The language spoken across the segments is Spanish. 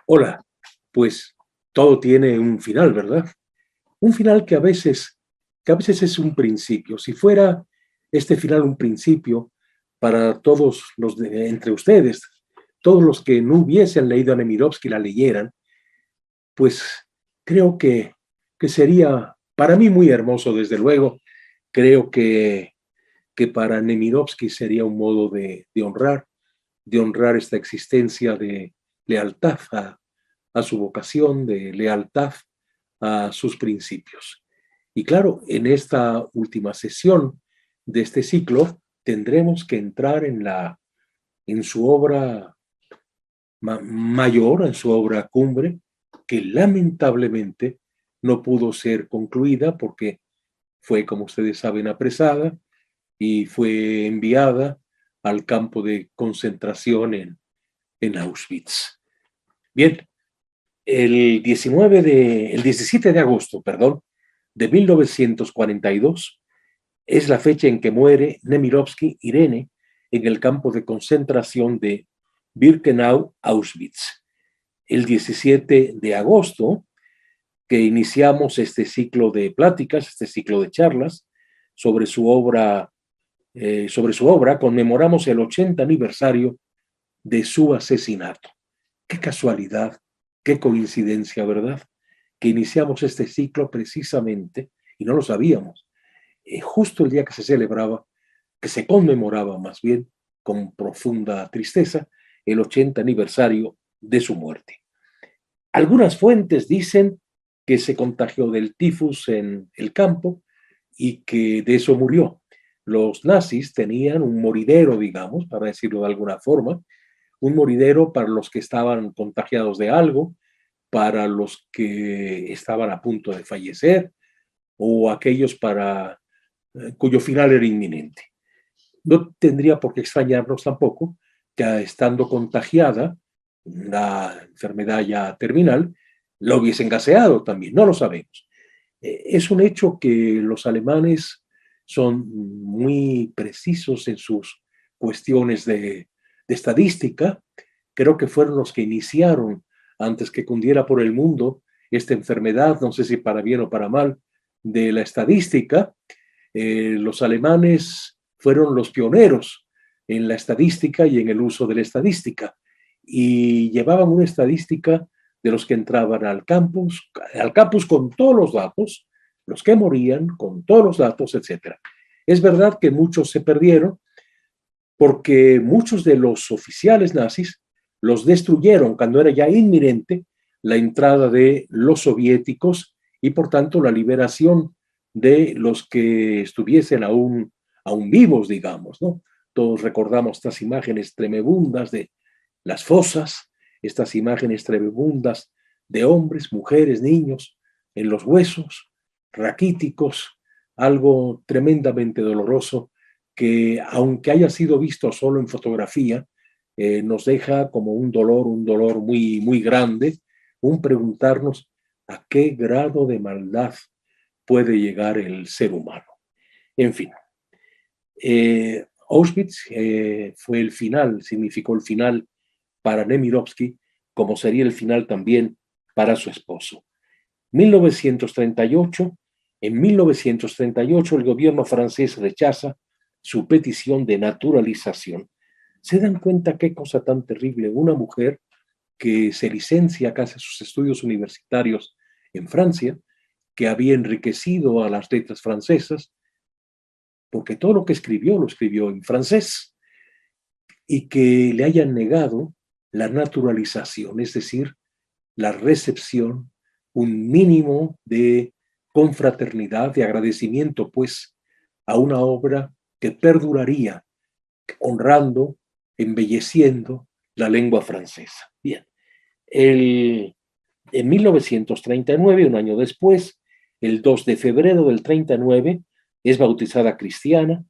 Hola, pues todo tiene un final, ¿verdad? Un final que a veces es un principio. Si fuera este final un principio para todos entre ustedes, todos los que no hubiesen leído a Nemirovsky la leyeran, pues creo que sería para mí muy hermoso, desde luego. Creo que para Nemirovsky sería un modo de honrar esta existencia de lealtad a su vocación, de lealtad a sus principios. Y claro, en esta última sesión de este ciclo tendremos que entrar en su obra mayor, en su obra cumbre, que lamentablemente no pudo ser concluida porque fue, como ustedes saben, apresada y fue enviada al campo de concentración en Auschwitz. Bien, el 17 de agosto, perdón, de 1942 es la fecha en que muere Nemirovsky Irene en el campo de concentración de Birkenau-Auschwitz. El 17 de agosto, que iniciamos este ciclo de pláticas, este ciclo de charlas sobre su obra, conmemoramos el 80 aniversario de su asesinato. Qué casualidad, qué coincidencia, ¿verdad? Que iniciamos este ciclo precisamente, y no lo sabíamos, justo el día que se celebraba, que se conmemoraba más bien, con profunda tristeza, el 80 aniversario de su muerte. Algunas fuentes dicen que se contagió del tifus en el campo y que de eso murió. Los nazis tenían un moridero, digamos, para decirlo de alguna forma, un moridero para los que estaban contagiados de algo, para los que estaban a punto de fallecer o aquellos cuyo final era inminente. No tendría por qué extrañarnos tampoco que estando contagiada, una enfermedad ya terminal, la hubiesen gaseado también, no lo sabemos. Es un hecho que los alemanes son muy precisos en sus cuestiones de estadística. Creo que fueron los que iniciaron, antes que cundiera por el mundo, esta enfermedad, no sé si para bien o para mal, de la estadística. Los alemanes fueron los pioneros en la estadística y en el uso de la estadística, y llevaban una estadística de los que entraban al campus con todos los datos, los que morían con todos los datos, etcétera. Es verdad que muchos se perdieron porque muchos de los oficiales nazis los destruyeron cuando era ya inminente la entrada de los soviéticos y por tanto la liberación de los que estuviesen aún vivos, digamos, ¿no? Todos recordamos estas imágenes tremebundas de las fosas, estas imágenes tremebundas de hombres, mujeres, niños en los huesos, raquíticos, algo tremendamente doloroso que, aunque haya sido visto solo en fotografía, nos deja como un dolor muy, muy grande, un preguntarnos a qué grado de maldad puede llegar el ser humano. En fin, Auschwitz fue el final, significó el final para Nemirovsky, como sería el final también para su esposo. 1938, en 1938 el gobierno francés rechaza su petición de naturalización. ¿Se dan cuenta qué cosa tan terrible? Una mujer que se licencia, que hace sus estudios universitarios en Francia, que había enriquecido a las letras francesas, porque todo lo que escribió lo escribió en francés, y que le hayan negado la naturalización, es decir, la recepción, un mínimo de confraternidad, de agradecimiento, pues, a una obra que perduraría honrando, embelleciendo la lengua francesa. Bien, en 1939, un año después, el 2 de febrero del 39, es bautizada cristiana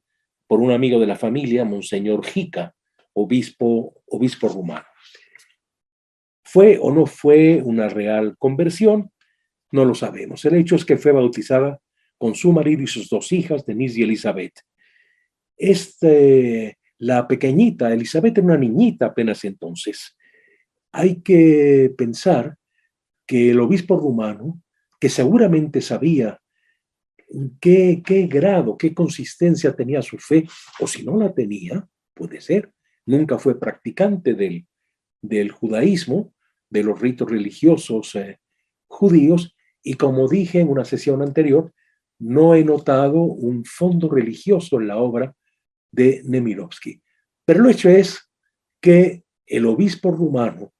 por un amigo de la familia, Monseñor Jica, obispo rumano. ¿Fue o no fue una real conversión? No lo sabemos. El hecho es que fue bautizada con su marido y sus dos hijas, Denise y Elizabeth. La pequeñita, Elizabeth era una niñita apenas entonces. Hay que pensar que el obispo rumano, que seguramente sabía qué grado, qué consistencia tenía su fe, o si no la tenía, puede ser, nunca fue practicante del judaísmo, de los ritos religiosos judíos, y como dije en una sesión anterior, no he notado un fondo religioso en la obra de Nemirovsky. Pero el hecho es que el obispo rumano,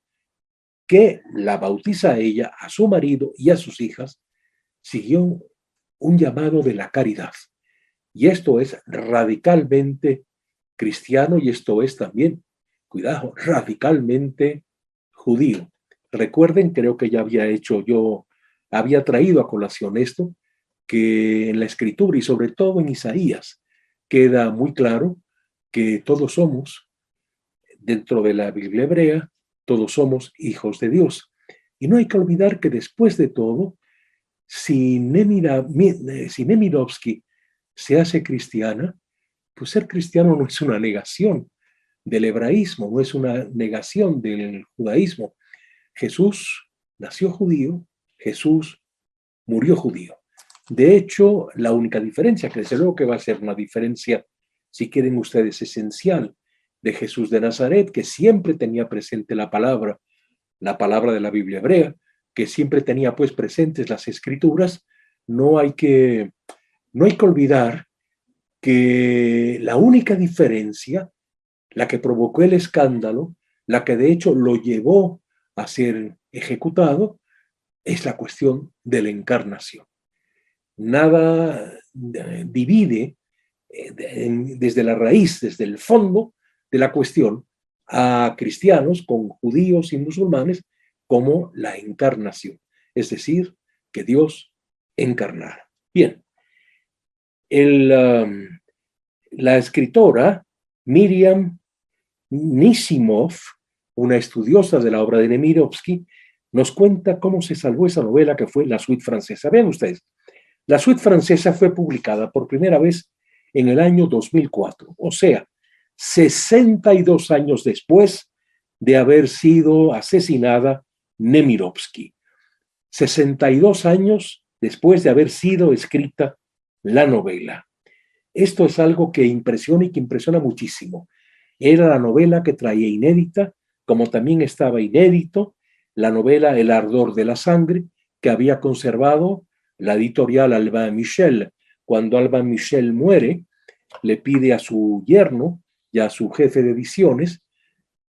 que la bautiza a ella, a su marido y a sus hijas, siguió un llamado de la caridad. Y esto es radicalmente cristiano y esto es también, cuidado, radicalmente judío. Recuerden, creo que ya había traído a colación esto, que en la escritura y sobre todo en Isaías queda muy claro que todos somos, dentro de la Biblia hebrea, todos somos hijos de Dios. Y no hay que olvidar que después de todo, si Nemirovsky se hace cristiana, pues ser cristiano no es una negación del hebraísmo, no es una negación del judaísmo. Jesús nació judío, Jesús murió judío. De hecho, la única diferencia, que desde luego que va a ser una diferencia, si quieren ustedes, esencial, de Jesús de Nazaret, que siempre tenía presente la palabra de la Biblia hebrea, que siempre tenía pues presentes las escrituras, no hay que, no hay que olvidar que la única diferencia, la que provocó el escándalo, la que de hecho lo llevó a ser ejecutado, es la cuestión de la encarnación. Nada divide desde la raíz, desde el fondo de la cuestión, a cristianos con judíos y musulmanes como la encarnación, es decir, que Dios encarnara. Bien, la escritora Miriam Nisimov, una estudiosa de la obra de Nemirovsky, nos cuenta cómo se salvó esa novela que fue La Suite Francesa. Vean ustedes, La Suite Francesa fue publicada por primera vez en el año 2004, o sea, 62 años después de haber sido asesinada Nemirovsky. 62 años después de haber sido escrita la novela. Esto es algo que impresiona y que impresiona muchísimo. Era la novela que traía inédita, como también estaba inédito la novela El ardor de la sangre, que había conservado la editorial Albin Michel. Cuando Albin Michel muere, le pide a su yerno y a su jefe de ediciones,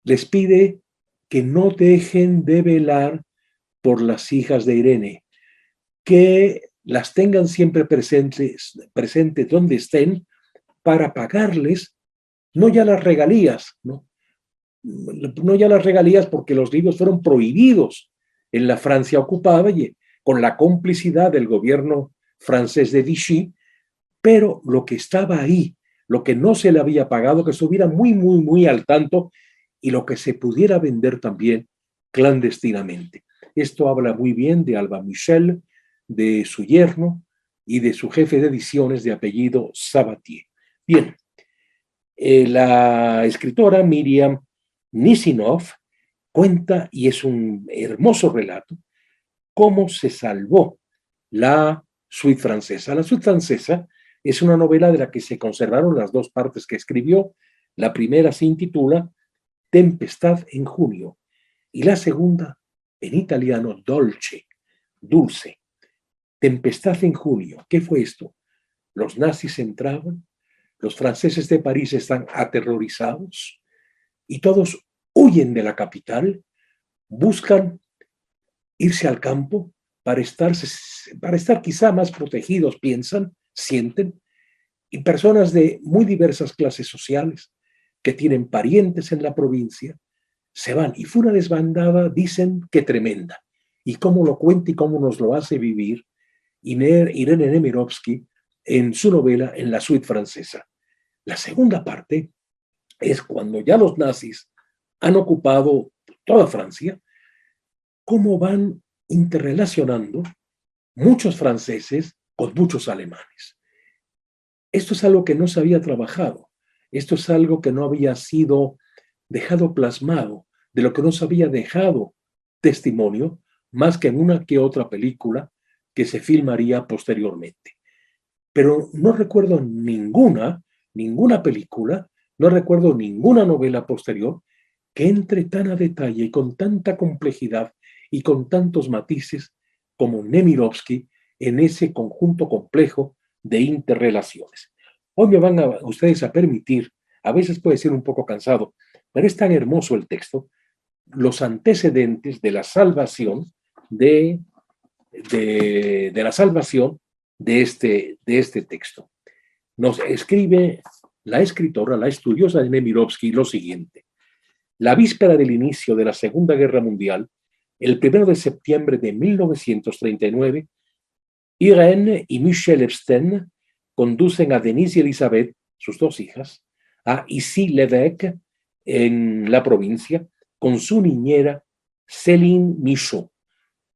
les pide que no dejen de velar por las hijas de Irene, que las tengan siempre presentes donde estén para pagarles no ya las regalías, no ya las regalías porque los libros fueron prohibidos en la Francia ocupada y con la complicidad del gobierno francés de Vichy, pero lo que estaba ahí, lo que no se le había pagado, que estuviera muy, muy, muy al tanto y lo que se pudiera vender también clandestinamente. Esto habla muy bien de Alba Michel, de su yerno y de su jefe de ediciones de apellido Sabatier. Bien, la escritora Miriam Nisimov cuenta, y es un hermoso relato, cómo se salvó la Suite Francesa. La Suite Francesa es una novela de la que se conservaron las dos partes que escribió. La primera se intitula Tempestad en junio y la segunda, en italiano, Dolce, dulce. Tempestad en junio. ¿Qué fue esto? Los nazis entraban, los franceses de París están aterrorizados y todos huyen de la capital, buscan irse al campo para estar quizá más protegidos, piensan, sienten, y personas de muy diversas clases sociales que tienen parientes en la provincia se van. Y fue una desbandada, dicen, que tremenda. Y cómo lo cuenta y cómo nos lo hace vivir Irene Nemirovsky en su novela En la Suite Francesa. La segunda parte es cuando ya los nazis han ocupado toda Francia, cómo van interrelacionando muchos franceses con muchos alemanes. Esto es algo que no se había trabajado, esto es algo que no había sido dejado plasmado de lo que nos había dejado testimonio, más que en una que otra película que se filmaría posteriormente. Pero no recuerdo ninguna película, no recuerdo ninguna novela posterior que entre tan a detalle y con tanta complejidad y con tantos matices como Nemirovsky en ese conjunto complejo de interrelaciones. Hoy me van a ustedes a permitir, a veces puede ser un poco cansado, pero es tan hermoso el texto, los antecedentes de la salvación de la salvación de este texto. Nos escribe la escritora, la estudiosa de Nemirovsky, lo siguiente. La víspera del inicio de la Segunda Guerra Mundial, el 1 de septiembre de 1939, Irene y Michel Epstein conducen a Denise y Elizabeth, sus dos hijas, a Issy-l'Évêque, en la provincia, con su niñera Céline Michaud,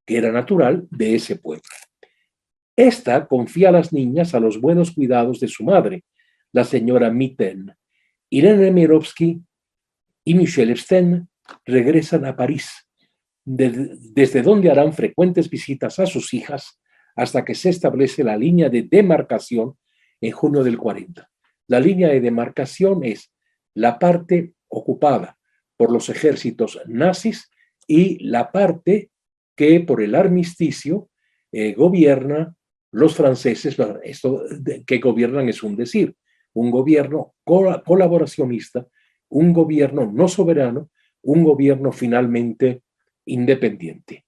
que era natural de ese pueblo. Esta confía a las niñas a los buenos cuidados de su madre, la señora Mitten. Irene Nemirovsky y Michel Epstein regresan a París, desde donde harán frecuentes visitas a sus hijas hasta que se establece la línea de demarcación en junio del 40. La línea de demarcación es la parte ocupada por los ejércitos nazis y la parte que por el armisticio gobierna los franceses. Esto que gobiernan es un decir, un gobierno colaboracionista, un gobierno no soberano, un gobierno finalmente independiente.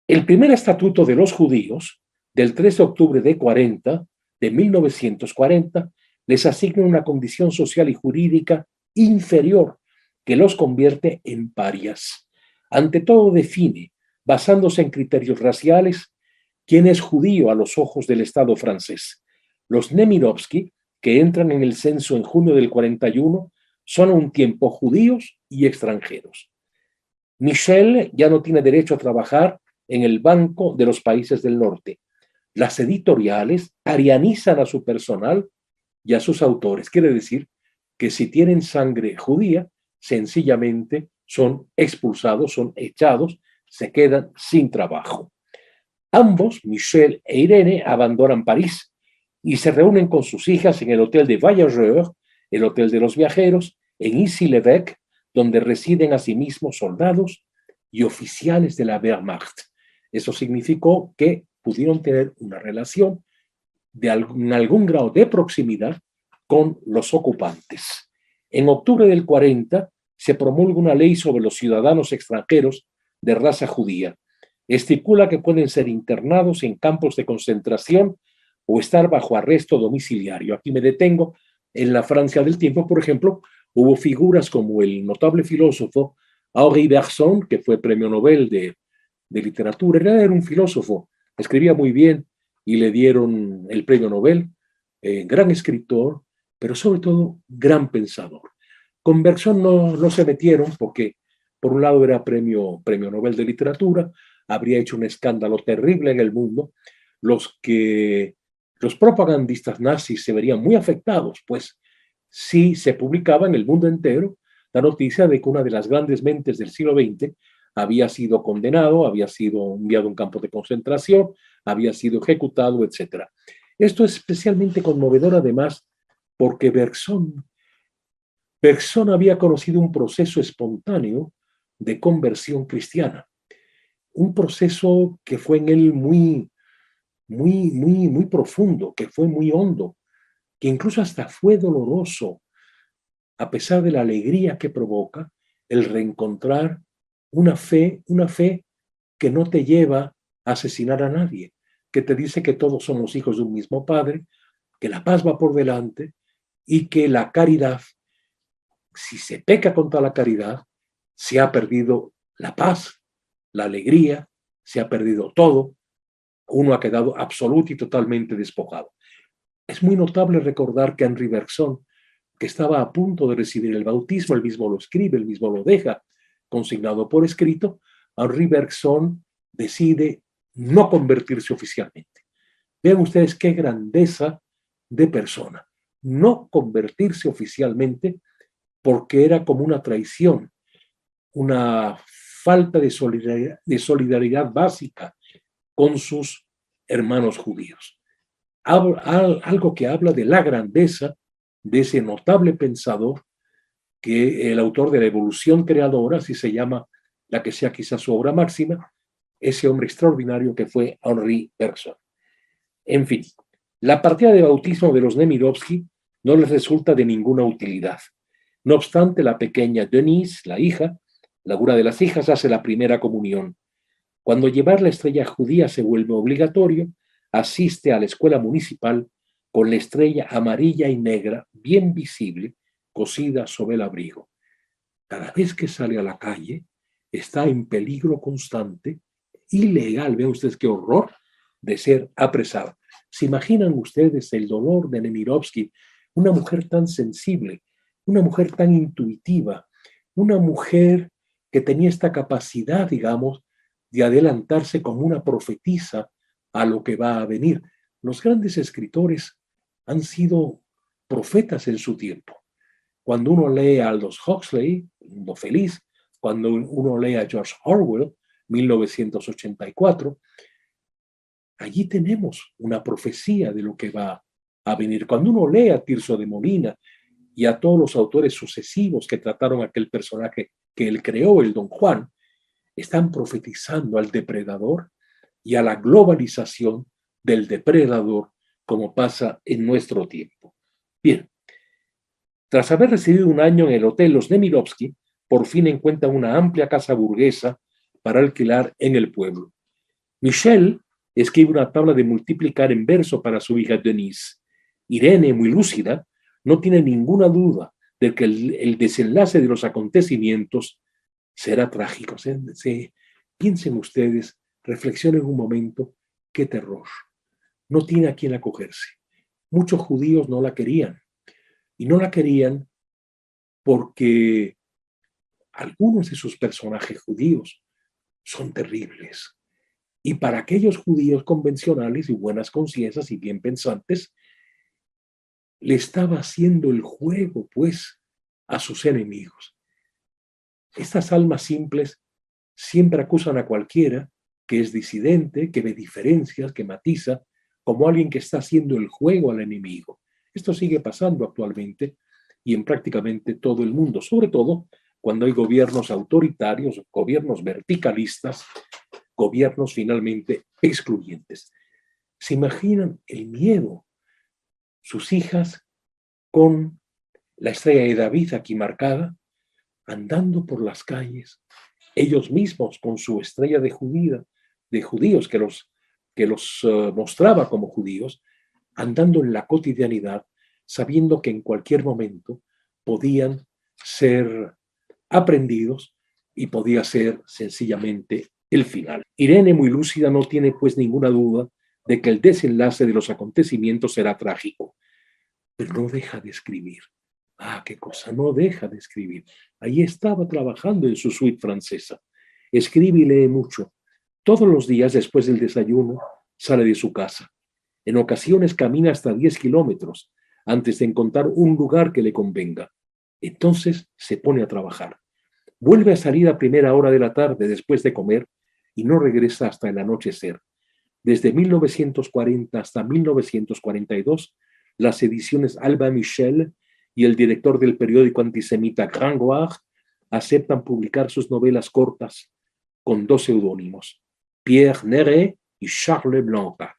El primer estatuto de los judíos, del 3 de octubre de 1940, les asigna una condición social y jurídica inferior que los convierte en parias. Ante todo define, basándose en criterios raciales, quién es judío a los ojos del Estado francés. Los Nemirovsky, que entran en el censo en junio del 41, son a un tiempo judíos y extranjeros. Michel ya no tiene derecho a trabajar en el Banco de los Países del Norte. Las editoriales arianizan a su personal y a sus autores. Quiere decir que si tienen sangre judía, sencillamente son expulsados, son echados, se quedan sin trabajo. Ambos, Michel e Irene, abandonan París y se reúnen con sus hijas en el Hotel de Voyageurs, el Hotel de los Viajeros, en Issy-l'Évêque, donde residen asimismo soldados y oficiales de la Wehrmacht. Eso significó que pudieron tener una relación en algún grado de proximidad con los ocupantes. En octubre del 40 se promulga una ley sobre los ciudadanos extranjeros de raza judía. Estipula que pueden ser internados en campos de concentración o estar bajo arresto domiciliario. Aquí me detengo. En la Francia del tiempo, por ejemplo, hubo figuras como el notable filósofo Henri Bergson, que fue premio Nobel de literatura. Era un filósofo, escribía muy bien y le dieron el premio Nobel. Gran escritor, pero sobre todo gran pensador. Con Bergson no se metieron porque, por un lado, era premio Nobel de literatura, habría hecho un escándalo terrible en el mundo. Los propagandistas nazis se verían muy afectados, pues si se publicaba en el mundo entero la noticia de que una de las grandes mentes del siglo XX había sido condenado, había sido enviado a un campo de concentración, había sido ejecutado, etc. Esto es especialmente conmovedor, además, porque Bergson había conocido un proceso espontáneo de conversión cristiana, un proceso que fue en él muy profundo, que fue muy hondo, que incluso hasta fue doloroso, a pesar de la alegría que provoca el reencontrar una fe que no te lleva a asesinar a nadie, que te dice que todos somos hijos de un mismo Padre, que la paz va por delante y que la caridad, si se peca contra la caridad, se ha perdido la paz, la alegría, se ha perdido todo, uno ha quedado absoluto y totalmente despojado. Es muy notable recordar que Henri Bergson, que estaba a punto de recibir el bautismo, él mismo lo escribe, él mismo lo deja consignado por escrito, Henri Bergson decide no convertirse oficialmente. Vean ustedes qué grandeza de persona. No convertirse oficialmente porque era como una traición. una falta de solidaridad básica con sus hermanos judíos. Algo que habla de la grandeza de ese notable pensador que el autor de la Evolución Creadora, así se llama la que sea quizás su obra máxima, ese hombre extraordinario que fue Henri Bergson. En fin, la partida de bautismo de los Nemirovsky no les resulta de ninguna utilidad. No obstante, la pequeña Denise, la hija, la cura de las hijas, hace la primera comunión. Cuando llevar la estrella judía se vuelve obligatorio, asiste a la escuela municipal con la estrella amarilla y negra bien visible, cosida sobre el abrigo. Cada vez que sale a la calle, está en peligro constante, ilegal, vean ustedes qué horror, de ser apresada. ¿Se imaginan ustedes el dolor de Nemirovsky? Una mujer tan sensible, una mujer tan intuitiva, una mujer que tenía esta capacidad, digamos, de adelantarse como una profetisa a lo que va a venir. Los grandes escritores han sido profetas en su tiempo. Cuando uno lee a Aldous Huxley, Mundo Feliz, cuando uno lee a George Orwell, 1984, allí tenemos una profecía de lo que va a venir. Cuando uno lee a Tirso de Molina y a todos los autores sucesivos que trataron aquel personaje que él creó, el Don Juan, están profetizando al depredador y a la globalización del depredador, como pasa en nuestro tiempo. Bien, tras haber residido un año en el Hotel Los Nemirovsky, por fin encuentra una amplia casa burguesa para alquilar en el pueblo. Michel escribe una tabla de multiplicar en verso para su hija Denise. Irene, muy lúcida, no tiene ninguna duda de que el desenlace de los acontecimientos será trágico. Piensen ustedes, reflexionen un momento, qué terror. No tiene a quién acogerse. Muchos judíos no la querían. Y no la querían porque algunos de sus personajes judíos son terribles. Y para aquellos judíos convencionales y buenas conciencias y bien pensantes, le estaba haciendo el juego, pues, a sus enemigos. Estas almas simples siempre acusan a cualquiera que es disidente, que ve diferencias, que matiza, como alguien que está haciendo el juego al enemigo. Esto sigue pasando actualmente y en prácticamente todo el mundo, sobre todo cuando hay gobiernos autoritarios, gobiernos verticalistas, gobiernos finalmente excluyentes. ¿Se imaginan el miedo? Sus hijas con la estrella de David aquí marcada, andando por las calles, ellos mismos con su estrella de judíos que los mostraba como judíos, andando en la cotidianidad, sabiendo que en cualquier momento podían ser aprendidos y podía ser sencillamente el final. Irene, muy lúcida, no tiene pues ninguna duda de que el desenlace de los acontecimientos será trágico, pero no deja de escribir. Ah, qué cosa, no deja de escribir. Ahí estaba trabajando en su suite francesa. Escribe y lee mucho. Todos los días después del desayuno sale de su casa. En ocasiones camina hasta 10 kilómetros antes de encontrar un lugar que le convenga. Entonces se pone a trabajar. Vuelve a salir a primera hora de la tarde después de comer y no regresa hasta el anochecer. Desde 1940 hasta 1942, las ediciones Alba Michel y el director del periódico antisemita Gringoire aceptan publicar sus novelas cortas con dos seudónimos, Pierre Neret y Charles Blanca.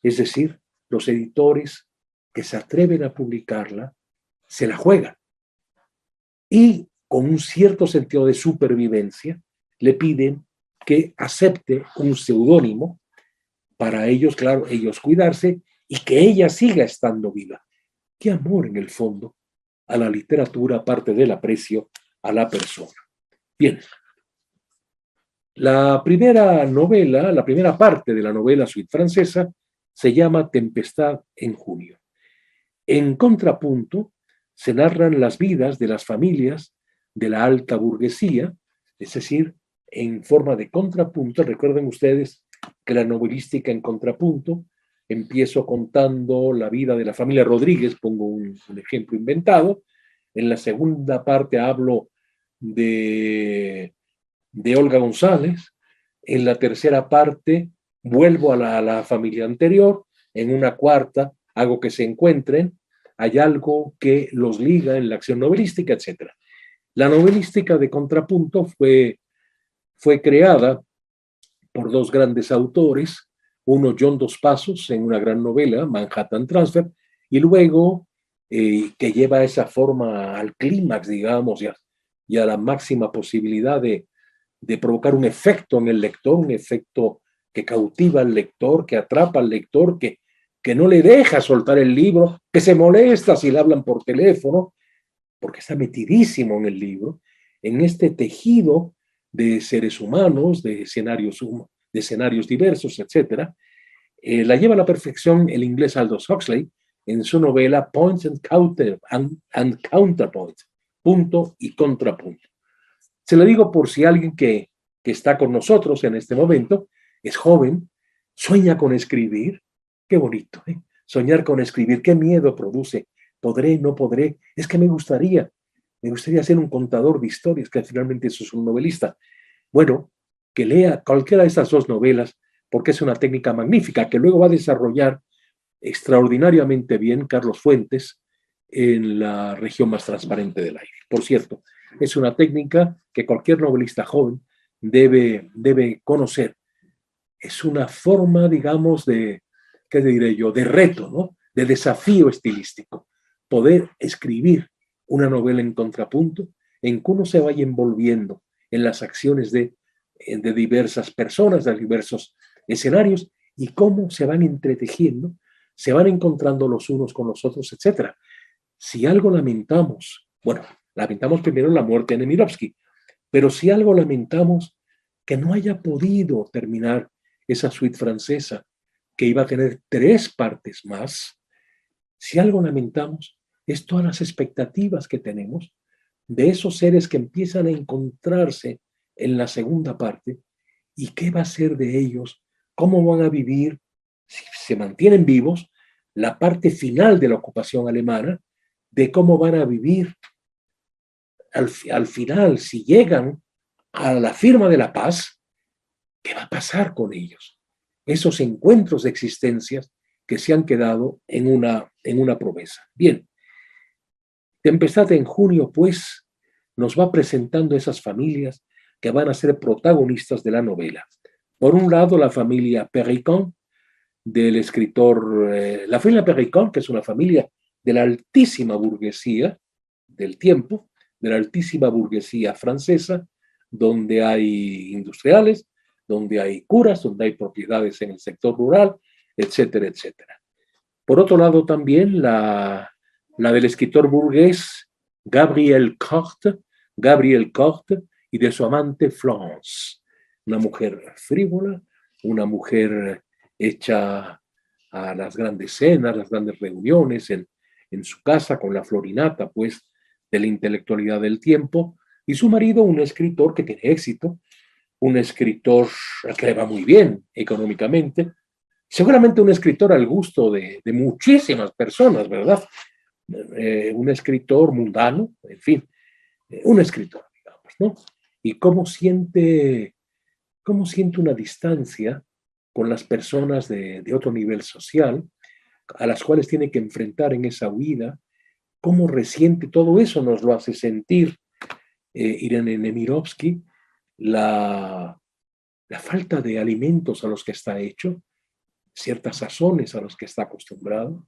Es decir, los editores que se atreven a publicarla se la juegan y con un cierto sentido de supervivencia le piden que acepte un seudónimo para ellos, claro, ellos cuidarse y que ella siga estando viva. Qué amor en el fondo a la literatura, aparte del aprecio a la persona. Bien, la primera novela, la primera parte de la novela suite francesa se llama Tempestad en junio. En contrapunto se narran las vidas de las familias de la alta burguesía, es decir, en forma de contrapunto. Recuerden ustedes que la novelística en contrapunto, empiezo contando la vida de la familia Rodríguez, pongo un ejemplo inventado. En la segunda parte hablo de Olga González. En la tercera parte vuelvo a la familia anterior. En una cuarta hago que se encuentren. Hay algo que los liga en la acción novelística, etc. La novelística de contrapunto fue creada por dos grandes autores, uno John Dos Passos en una gran novela, Manhattan Transfer, y luego que lleva esa forma al clímax, digamos, y a la máxima posibilidad de provocar un efecto en el lector, un efecto que cautiva al lector, que atrapa al lector, que no le deja soltar el libro, que se molesta si le hablan por teléfono, porque está metidísimo en el libro, en este tejido de seres humanos, de escenarios diversos, etc. La lleva a la perfección el inglés Aldous Huxley en su novela Points and Counterpoint, punto y contrapunto. Se lo digo por si alguien que está con nosotros en este momento es joven, sueña con escribir. Qué bonito, ¿eh? Soñar con escribir, qué miedo produce. ¿Podré, no podré? Es que me gustaría ser un contador de historias, que finalmente eso es un novelista. Bueno, que lea cualquiera de estas dos novelas, porque es una técnica magnífica que luego va a desarrollar extraordinariamente bien Carlos Fuentes en La región más transparente del aire. Por cierto, es una técnica que cualquier novelista joven debe conocer. Es una forma, digamos, ¿qué diré yo?, de reto, ¿no?, de desafío estilístico. Poder escribir una novela en contrapunto en que uno se vaya envolviendo en las acciones de diversas personas, de diversos escenarios, y cómo se van entretejiendo, se van encontrando los unos con los otros, etc. Si algo lamentamos, bueno, lamentamos primero la muerte de Nemirovsky, pero si algo lamentamos, que no haya podido terminar esa suite francesa, que iba a tener 3 partes más. Si algo lamentamos, es todas las expectativas que tenemos de esos seres que empiezan a encontrarse en la segunda parte, y qué va a ser de ellos, cómo van a vivir, si se mantienen vivos, la parte final de la ocupación alemana, de cómo van a vivir al final, si llegan a la firma de la paz, ¿qué va a pasar con ellos? Esos encuentros de existencias que se han quedado en una promesa. Bien, Tempestad en junio, pues, nos va presentando esas familias que van a ser protagonistas de la novela. Por un lado, la familia Perricón, del escritor, la familia Perricón, que es una familia de la altísima burguesía del tiempo, de la altísima burguesía francesa, donde hay industriales, donde hay curas, donde hay propiedades en el sector rural, etcétera, etcétera. Por otro lado, también la del escritor burgués Gabriel Corte, y de su amante Florence, una mujer frívola, una mujer hecha a las grandes cenas, las grandes reuniones en su casa con la florinata, pues, de la intelectualidad del tiempo, y su marido, un escritor que tiene éxito, un escritor que le va muy bien económicamente, seguramente un escritor al gusto de muchísimas personas, ¿verdad? Un escritor mundano, en fin, un escritor, digamos, ¿no? Y cómo siente una distancia con las personas de otro nivel social, a las cuales tiene que enfrentar en esa huida, cómo resiente todo eso, nos lo hace sentir Irene Nemirovsky, la falta de alimentos a los que está hecho, ciertas sazones a los que está acostumbrado,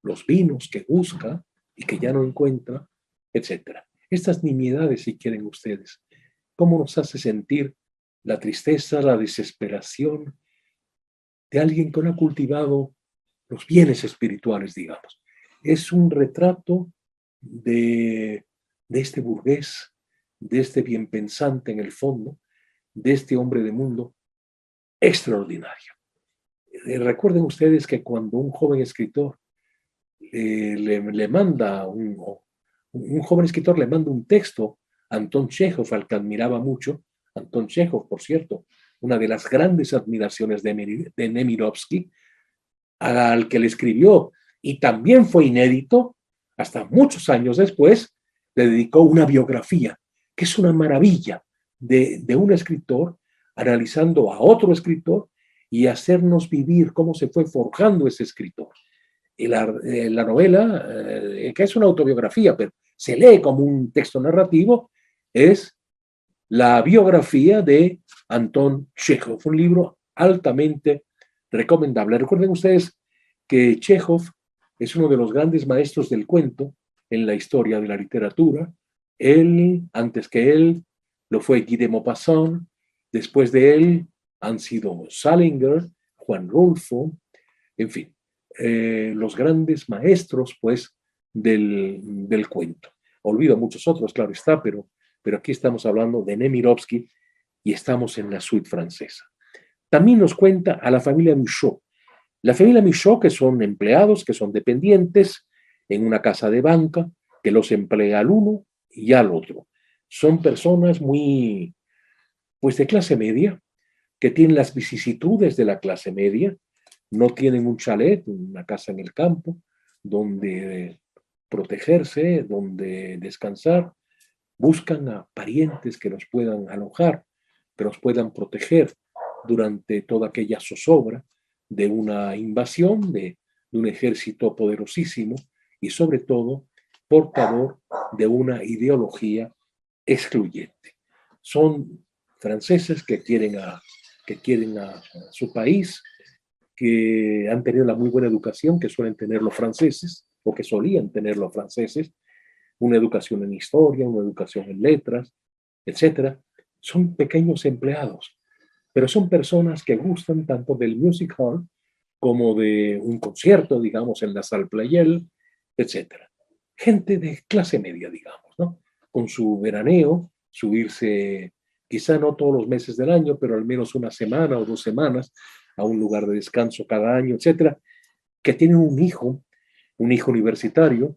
los vinos que busca y que ya no encuentra, etc. Estas nimiedades, si quieren ustedes, cómo nos hace sentir la tristeza, la desesperación de alguien que no ha cultivado los bienes espirituales, digamos. Es un retrato de este burgués, de este bien pensante en el fondo, de este hombre de mundo extraordinario. Recuerden ustedes que cuando un joven escritor le manda un joven escritor le manda un texto a Anton Chekhov, al que admiraba mucho, Anton Chekhov, por cierto, una de las grandes admiraciones de Nemirovsky, al que le escribió, y también fue inédito, hasta muchos años después, le dedicó una biografía que es una maravilla de un escritor analizando a otro escritor y hacernos vivir cómo se fue forjando ese escritor. Y la novela, que es una autobiografía, pero se lee como un texto narrativo, es la biografía de Anton Chekhov, un libro altamente recomendable. Recuerden ustedes que Chekhov es uno de los grandes maestros del cuento en la historia de la literatura. Él, antes que él, lo fue Guy de Maupassant. Después de él han sido Salinger, Juan Rulfo, en fin, los grandes maestros, pues, del cuento. Olvido muchos otros, claro está, pero aquí estamos hablando de Nemirovsky y estamos en la suite francesa. También nos cuenta a la familia Michaud. La familia Michaud, que son empleados, que son dependientes en una casa de banca, que los emplea al uno y al otro. Son personas muy, pues, de clase media, que tienen las vicisitudes de la clase media, no tienen un chalet, una casa en el campo, donde protegerse, donde descansar, buscan a parientes que los puedan alojar, que los puedan proteger durante toda aquella zozobra de una invasión, de un ejército poderosísimo y sobre todo portador de una ideología excluyente. Son franceses que quieren a su país, que han tenido la muy buena educación que suelen tener los franceses, o que solían tener los franceses, una educación en historia, una educación en letras, etcétera. Son pequeños empleados, pero son personas que gustan tanto del music hall como de un concierto, digamos, en la Salle Pleyel, etcétera. Gente de clase media, digamos, ¿no? Con su veraneo, subirse, quizá no todos los meses del año, pero al menos una semana o 2 semanas a un lugar de descanso cada año, etcétera, que tienen un hijo universitario,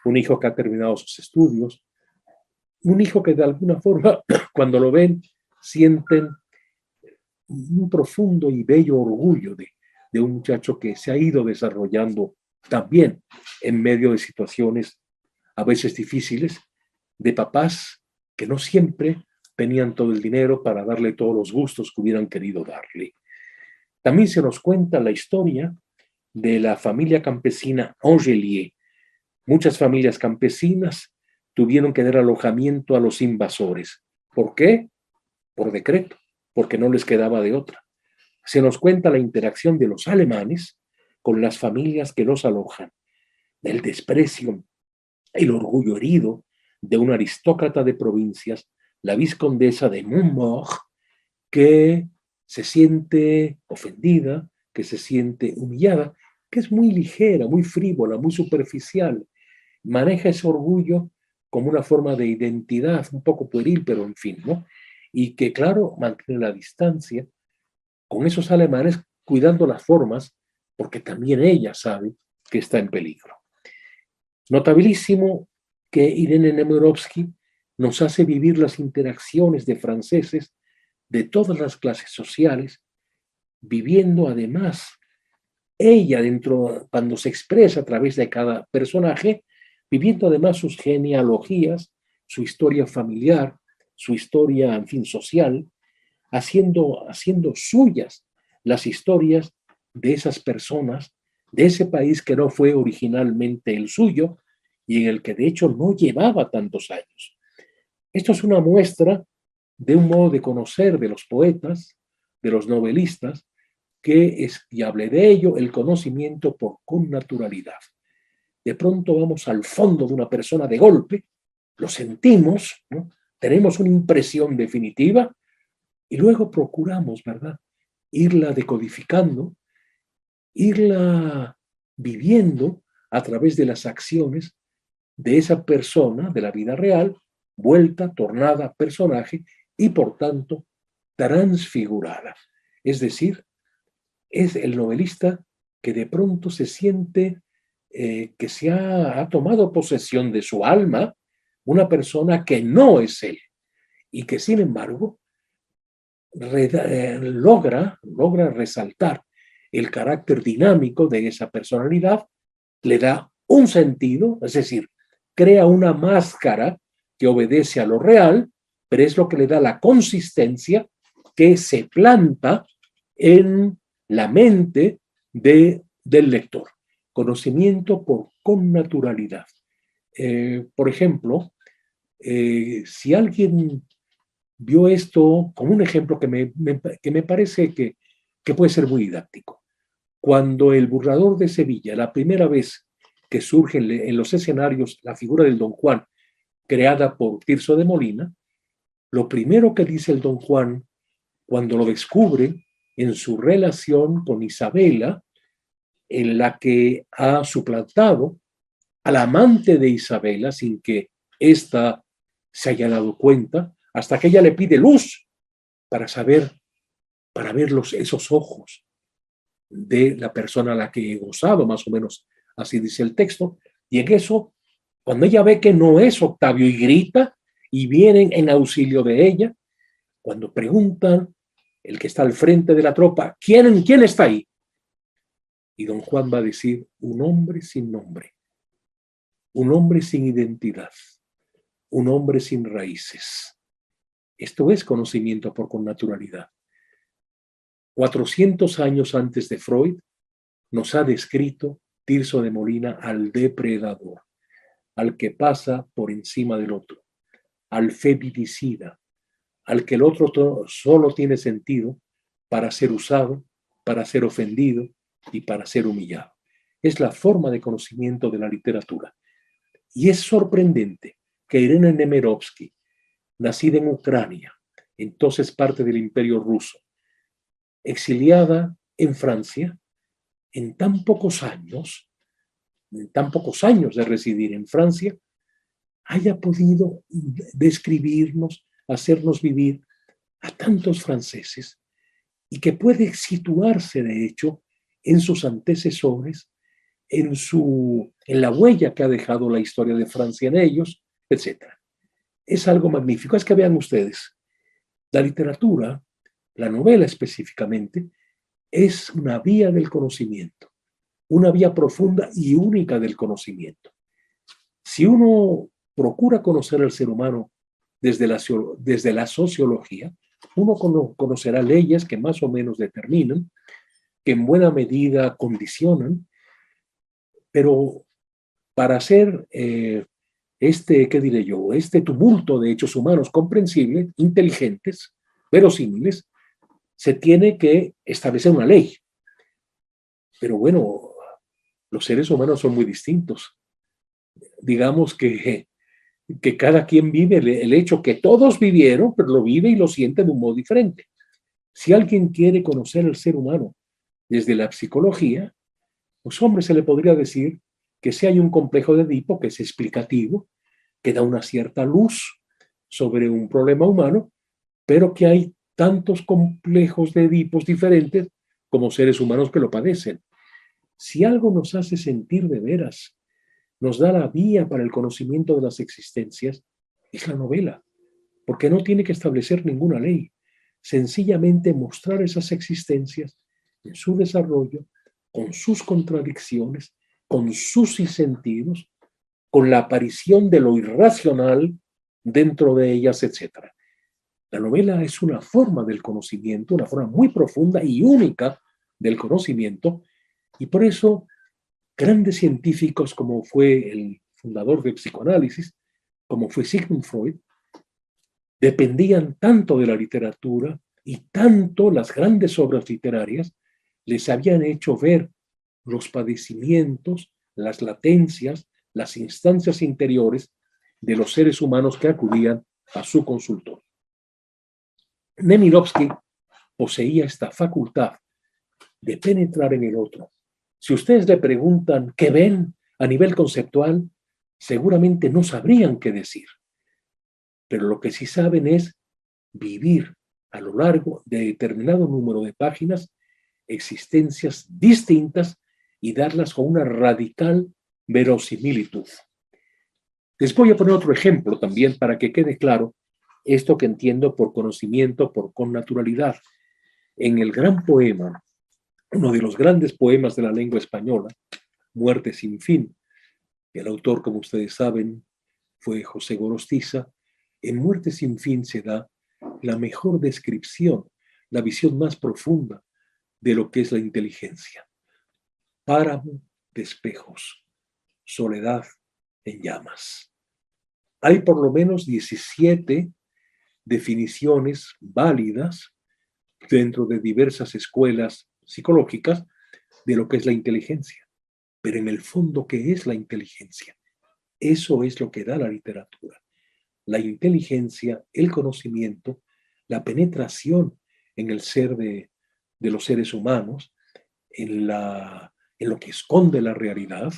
un hijo que ha terminado sus estudios, un hijo que de alguna forma, cuando lo ven, sienten un profundo y bello orgullo de un muchacho que se ha ido desarrollando también en medio de situaciones a veces difíciles, de papás que no siempre tenían todo el dinero para darle todos los gustos que hubieran querido darle. También se nos cuenta la historia de la familia campesina Angelier. Muchas familias campesinas tuvieron que dar alojamiento a los invasores. ¿Por qué? Por decreto, porque no les quedaba de otra. Se nos cuenta la interacción de los alemanes con las familias que los alojan, el desprecio, el orgullo herido de una aristócrata de provincias, la vizcondesa de Montmort, que se siente ofendida, que se siente humillada, que es muy ligera, muy frívola, muy superficial. Maneja ese orgullo como una forma de identidad, un poco pueril, pero en fin, ¿no? Y que, claro, mantiene la distancia con esos alemanes, cuidando las formas, porque también ella sabe que está en peligro. Notabilísimo que Irene Nemirovsky nos hace vivir las interacciones de franceses de todas las clases sociales, viviendo además ella dentro, cuando se expresa a través de cada personaje, viviendo además sus genealogías, su historia familiar, su historia, en fin, social, haciendo suyas las historias de esas personas, de ese país que no fue originalmente el suyo y en el que de hecho no llevaba tantos años. Esto es una muestra de un modo de conocer de los poetas, de los novelistas, que es fiable de ello el conocimiento por connaturalidad. De pronto vamos al fondo de una persona de golpe, lo sentimos, ¿no? Tenemos una impresión definitiva y luego procuramos, ¿verdad?, irla decodificando, irla viviendo a través de las acciones de esa persona de la vida real, vuelta, tornada, personaje y por tanto transfigurada. Es decir, es el novelista que de pronto se siente que se ha tomado posesión de su alma, una persona que no es él y que sin embargo logra resaltar el carácter dinámico de esa personalidad, le da un sentido, es decir, crea una máscara que obedece a lo real pero es lo que le da la consistencia que se planta en la mente del lector. Conocimiento por connaturalidad. Por ejemplo, si alguien vio esto como un ejemplo que me parece que puede ser muy didáctico. Cuando el Burlador de Sevilla, la primera vez que surge en los escenarios la figura del Don Juan, creada por Tirso de Molina, lo primero que dice el Don Juan cuando lo descubre en su relación con Isabela, en la que ha suplantado al amante de Isabela sin que ésta se haya dado cuenta, hasta que ella le pide luz para saber, para ver esos ojos de la persona a la que he gozado, más o menos así dice el texto, y en eso, cuando ella ve que no es Octavio y grita y vienen en auxilio de ella, cuando preguntan el que está al frente de la tropa, ¿quién está ahí? Y don Juan va a decir, un hombre sin nombre, un hombre sin identidad, un hombre sin raíces. Esto es conocimiento por connaturalidad. 400 años antes de Freud, nos ha descrito Tirso de Molina al depredador, al que pasa por encima del otro, al feminicida, al que el otro solo tiene sentido para ser usado, para ser ofendido y para ser humillado. Es la forma de conocimiento de la literatura. Y es sorprendente que Irina Nemirovsky, nacida en Ucrania, entonces parte del Imperio Ruso, exiliada en Francia, en tan pocos años de residir en Francia, haya podido describirnos, hacernos vivir a tantos franceses y que puede situarse, de hecho, en sus antecesores, en la huella que ha dejado la historia de Francia en ellos, etc. Es algo magnífico. Es que vean ustedes, la literatura, la novela específicamente, es una vía del conocimiento, una vía profunda y única del conocimiento. Si uno procura conocer al ser humano desde la sociología, uno conocerá leyes que más o menos determinan, que en buena medida condicionan, pero para hacer ¿qué diré yo? Este tumulto de hechos humanos comprensibles, inteligentes, verosímiles, se tiene que establecer una ley. Pero bueno, los seres humanos son muy distintos. Digamos que cada quien vive el hecho que todos vivieron, pero lo vive y lo siente de un modo diferente. Si alguien quiere conocer al ser humano desde la psicología, pues hombre, se le podría decir que si hay un complejo de Edipo que es explicativo, que da una cierta luz sobre un problema humano, pero que hay tantos complejos de Edipos diferentes como seres humanos que lo padecen. Si algo nos hace sentir de veras, nos da la vía para el conocimiento de las existencias, es la novela, porque no tiene que establecer ninguna ley, sencillamente mostrar esas existencias en su desarrollo, con sus contradicciones, con sus sinsentidos, con la aparición de lo irracional dentro de ellas, etc. La novela es una forma del conocimiento, una forma muy profunda y única del conocimiento, y por eso grandes científicos como fue el fundador del psicoanálisis, como fue Sigmund Freud, dependían tanto de la literatura y tanto las grandes obras literarias les habían hecho ver los padecimientos, las latencias, las instancias interiores de los seres humanos que acudían a su consultorio. Nemirovsky poseía esta facultad de penetrar en el otro. Si ustedes le preguntan qué ven a nivel conceptual, seguramente no sabrían qué decir. Pero lo que sí saben es vivir a lo largo de determinado número de páginas existencias distintas y darlas con una radical verosimilitud. Les voy a poner otro ejemplo también para que quede claro esto que entiendo por conocimiento, por connaturalidad. En el gran poema, uno de los grandes poemas de la lengua española, Muerte sin fin, el autor, como ustedes saben, fue José Gorostiza, En Muerte sin fin se da la mejor descripción, la visión más profunda de lo que es la inteligencia. Páramo de espejos, soledad en llamas. Hay por lo menos 17 definiciones válidas dentro de diversas escuelas psicológicas de lo que es la inteligencia. Pero en el fondo, ¿qué es la inteligencia? Eso es lo que da la literatura. La inteligencia, el conocimiento, la penetración en el ser de los seres humanos, en lo que esconde la realidad,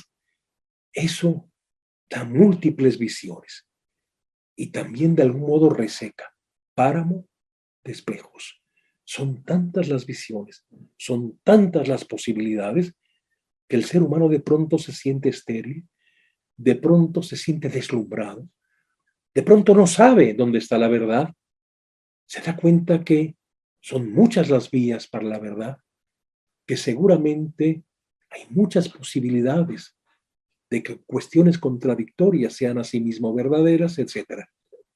eso da múltiples visiones y también de algún modo reseca. Páramo de espejos. Son tantas las visiones, son tantas las posibilidades que el ser humano de pronto se siente estéril, de pronto se siente deslumbrado, de pronto no sabe dónde está la verdad, se da cuenta que son muchas las vías para la verdad, que seguramente hay muchas posibilidades de que cuestiones contradictorias sean asimismo verdaderas, etc.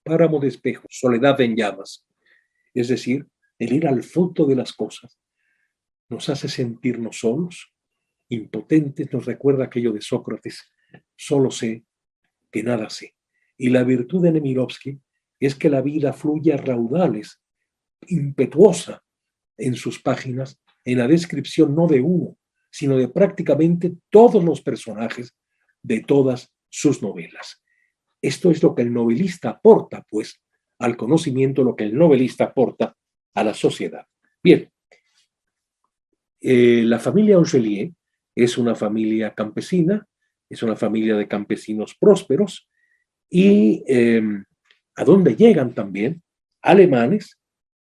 Páramo de espejos, soledad en llamas. Es decir, el ir al fruto de las cosas nos hace sentirnos solos, impotentes, nos recuerda aquello de Sócrates, solo sé que nada sé. Y la virtud de Nemirovsky es que la vida fluye a raudales, impetuosa en sus páginas, en la descripción no de uno, sino de prácticamente todos los personajes de todas sus novelas. Esto es lo que el novelista aporta, pues, al conocimiento, lo que el novelista aporta a la sociedad. Bien, la familia Angelier es una familia campesina, es una familia de campesinos prósperos y a donde llegan también alemanes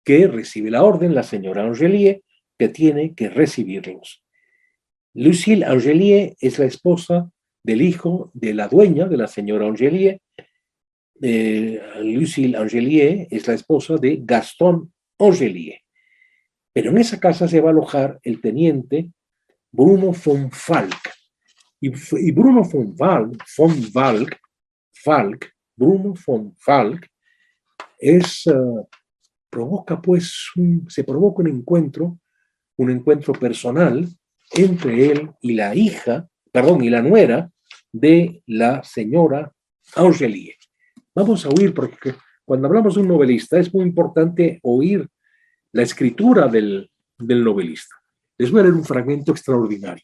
que recibe la orden, la señora Angelier, que tiene que recibirlos. Lucille Angelier es la esposa del hijo de la dueña de la señora Angelier. Lucille Angelier es la esposa de Gaston Angelier. Pero en esa casa se va a alojar el teniente Bruno von Falk. Y Bruno von Falk es, provoca pues, se provoca un encuentro personal entre él y la hija, perdón, y la nuera de la señora Angelier. Vamos a oír, porque cuando hablamos de un novelista es muy importante oír la escritura del novelista. Les voy a leer un fragmento extraordinario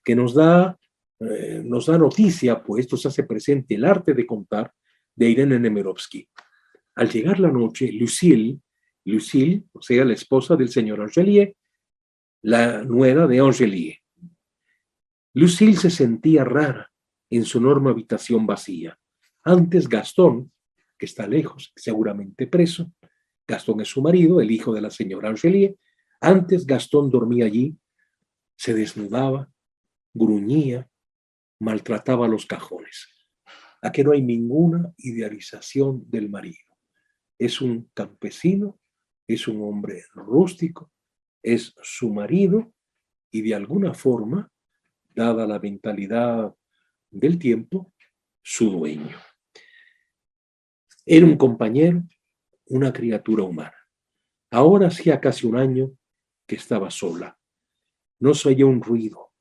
que nos da noticia, pues esto se hace presente, el arte de contar de Irene Nemirovsky. Al llegar la noche, Lucille, o sea, la esposa del señor Angelier, la nuera de Angelier. Lucille se sentía rara en su enorme habitación vacía. Antes Gastón, que está lejos, seguramente preso, Gastón es su marido, el hijo de la señora Angelier, antes Gastón dormía allí, se desnudaba, gruñía, maltrataba los cajones. Aquí no hay ninguna idealización del marido. Es un campesino, es un hombre rústico, es su marido y de alguna forma, dada la mentalidad del tiempo, su dueño. Era un compañero, una criatura humana. Ahora hacía casi un año que estaba sola. No se oyó un ruido.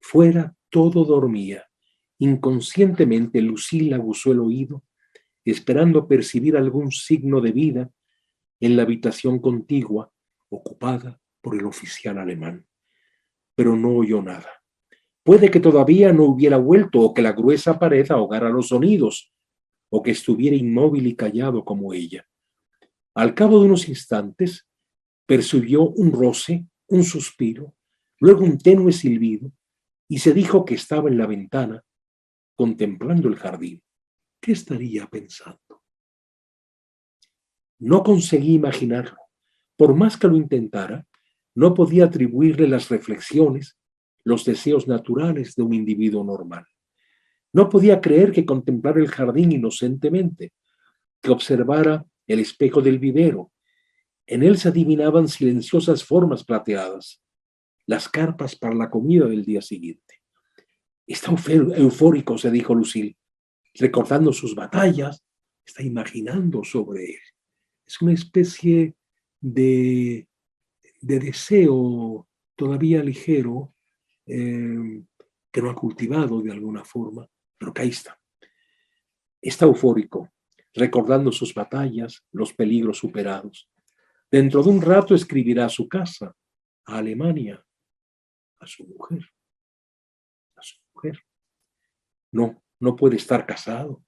Fuera todo dormía. Inconscientemente Lucille aguzó el oído, esperando percibir algún signo de vida en la habitación contigua, ocupada por el oficial alemán. Pero no oyó nada. Puede que todavía no hubiera vuelto, o que la gruesa pared ahogara los sonidos, o que estuviera inmóvil y callado como ella. Al cabo de unos instantes, percibió un roce, un suspiro, luego un tenue silbido, y se dijo que estaba en la ventana, contemplando el jardín. ¿Qué estaría pensando? No conseguí imaginarlo. Por más que lo intentara, no podía atribuirle las reflexiones, los deseos naturales de un individuo normal. No podía creer que contemplara el jardín inocentemente, que observara el espejo del vivero. En él se adivinaban silenciosas formas plateadas, las carpas para la comida del día siguiente. Está eufórico, se dijo Lucille, recordando sus batallas, está imaginando sobre él. Es una especie de deseo todavía ligero que no ha cultivado de alguna forma, pero que ahí está. Está eufórico, recordando sus batallas, los peligros superados. Dentro de un rato escribirá a su casa, a Alemania, a su mujer, a su mujer. No, no puede estar casado.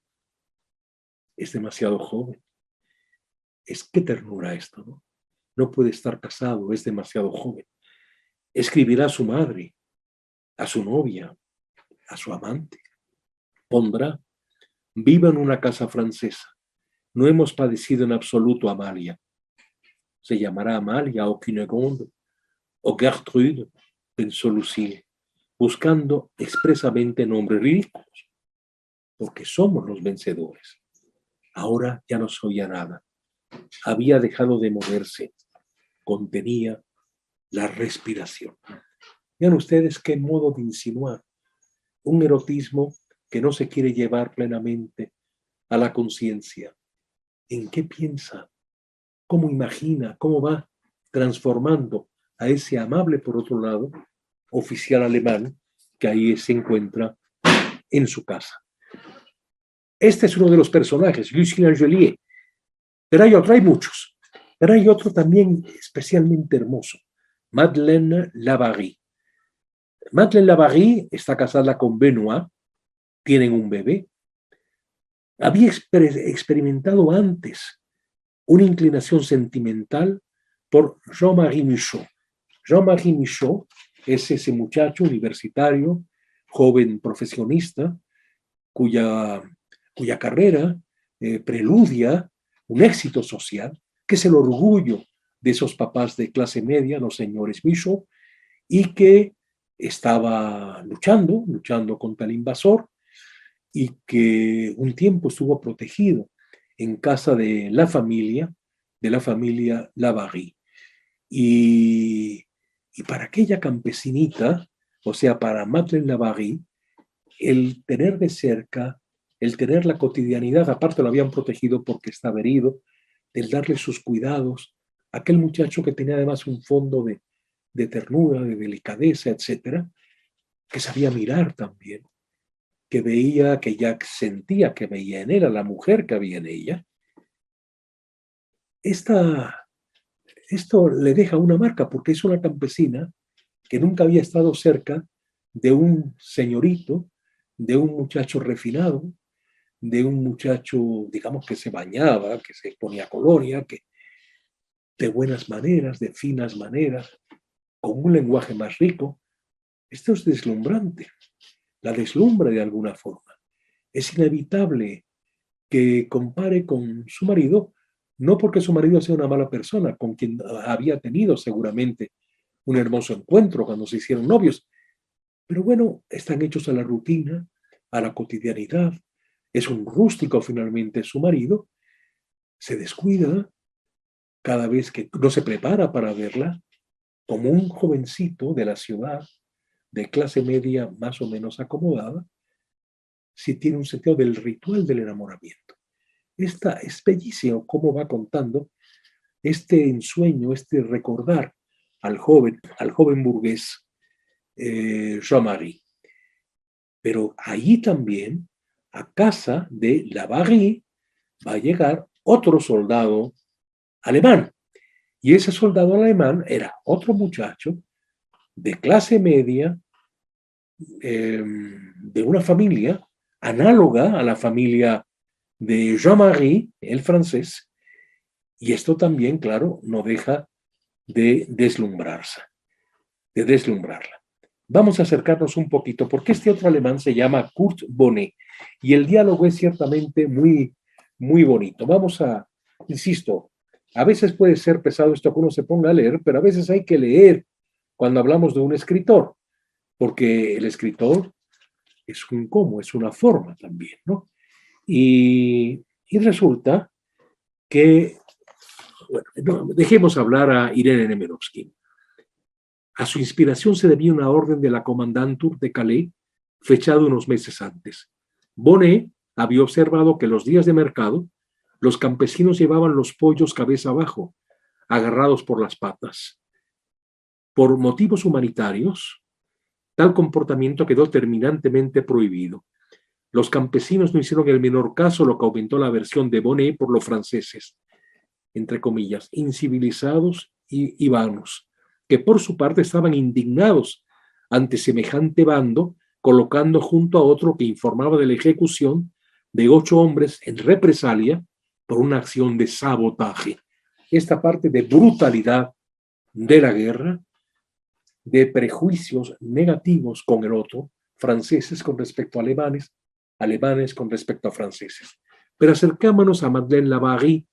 Es demasiado joven. Es qué ternura esto, ¿no? No puede estar casado, es demasiado joven. Escribirá a su madre, a su novia, a su amante. Pondrá, viva en una casa francesa. No hemos padecido en absoluto Amalia. Se llamará Amalia o Cunegonde o Gertrude, pensó Lucille, buscando expresamente nombres ridículos, porque somos los vencedores. Ahora ya no se oía nada. Había dejado de moverse. Contenía la respiración. Vean ustedes qué modo de insinuar un erotismo que no se quiere llevar plenamente a la conciencia. ¿En qué piensa? ¿Cómo imagina? ¿Cómo va transformando a ese amable, por otro lado, oficial alemán que ahí se encuentra en su casa? Este es uno de los personajes, Lucien Angelier, pero hay muchos. Pero hay otro también especialmente hermoso, Madeleine Lavary. Madeleine Lavary está casada con Benoit, tienen un bebé. Había experimentado antes una inclinación sentimental por Jean-Marie Michaud. Jean-Marie Michaud es ese muchacho universitario, joven profesionista, cuya carrera preludia un éxito social, que es el orgullo de esos papás de clase media, los señores Michaud, y que estaba luchando contra el invasor, y que un tiempo estuvo protegido en casa de la familia Lavary. Y para aquella campesinita, o sea, para Madeleine Lavary, el tener de cerca, el tener la cotidianidad, aparte lo habían protegido porque estaba herido, el darle sus cuidados, aquel muchacho que tenía además un fondo de ternura, de delicadeza, etcétera, que sabía mirar también, que veía, que ya sentía que veía en él a la mujer que había en ella. Esto le deja una marca porque es una campesina que nunca había estado cerca de un señorito, de un muchacho refinado, de un muchacho, digamos, que se bañaba, que se ponía colonia, que de buenas maneras, de finas maneras, con un lenguaje más rico. Esto es deslumbrante, la deslumbra de alguna forma. Es inevitable que compare con su marido, no porque su marido sea una mala persona, con quien había tenido seguramente un hermoso encuentro cuando se hicieron novios, pero bueno, están hechos a la rutina, a la cotidianidad. Es un rústico finalmente su marido, se descuida cada vez que no se prepara para verla, como un jovencito de la ciudad, de clase media más o menos acomodada, si tiene un sentido del ritual del enamoramiento. Es bellísimo cómo va contando este ensueño, este recordar al joven burgués Jean-Marie. Pero ahí también, a casa de Lavary, va a llegar otro soldado alemán. Y ese soldado alemán era otro muchacho de clase media, de una familia análoga a la familia de Jean-Marie, el francés, y esto también, claro, no deja de deslumbrarla. Vamos a acercarnos un poquito, porque este otro alemán se llama Kurt Bonnet, y el diálogo es ciertamente muy, muy bonito. Insisto, a veces puede ser pesado esto que uno se ponga a leer, pero a veces hay que leer cuando hablamos de un escritor, porque el escritor es es una forma también, ¿no? Y resulta que, bueno, dejemos hablar a Irene Nemirovsky. A su inspiración se debía una orden de la Kommandantur de Calais, fechada unos meses antes. Bonnet había observado que los días de mercado Los campesinos llevaban los pollos cabeza abajo, agarrados por las patas. Por motivos humanitarios, tal comportamiento quedó terminantemente prohibido. Los campesinos no hicieron el menor caso, lo que aumentó la aversión de Bonnet por los franceses, entre comillas, incivilizados y vanos, que por su parte estaban indignados ante semejante bando, colocando junto a otro que informaba de la ejecución de 8 hombres en represalia por una acción de sabotaje. Esta parte de brutalidad de la guerra, de prejuicios negativos con el otro, franceses con respecto a alemanes, alemanes con respecto a franceses. Pero acercámonos a Madeleine Lavary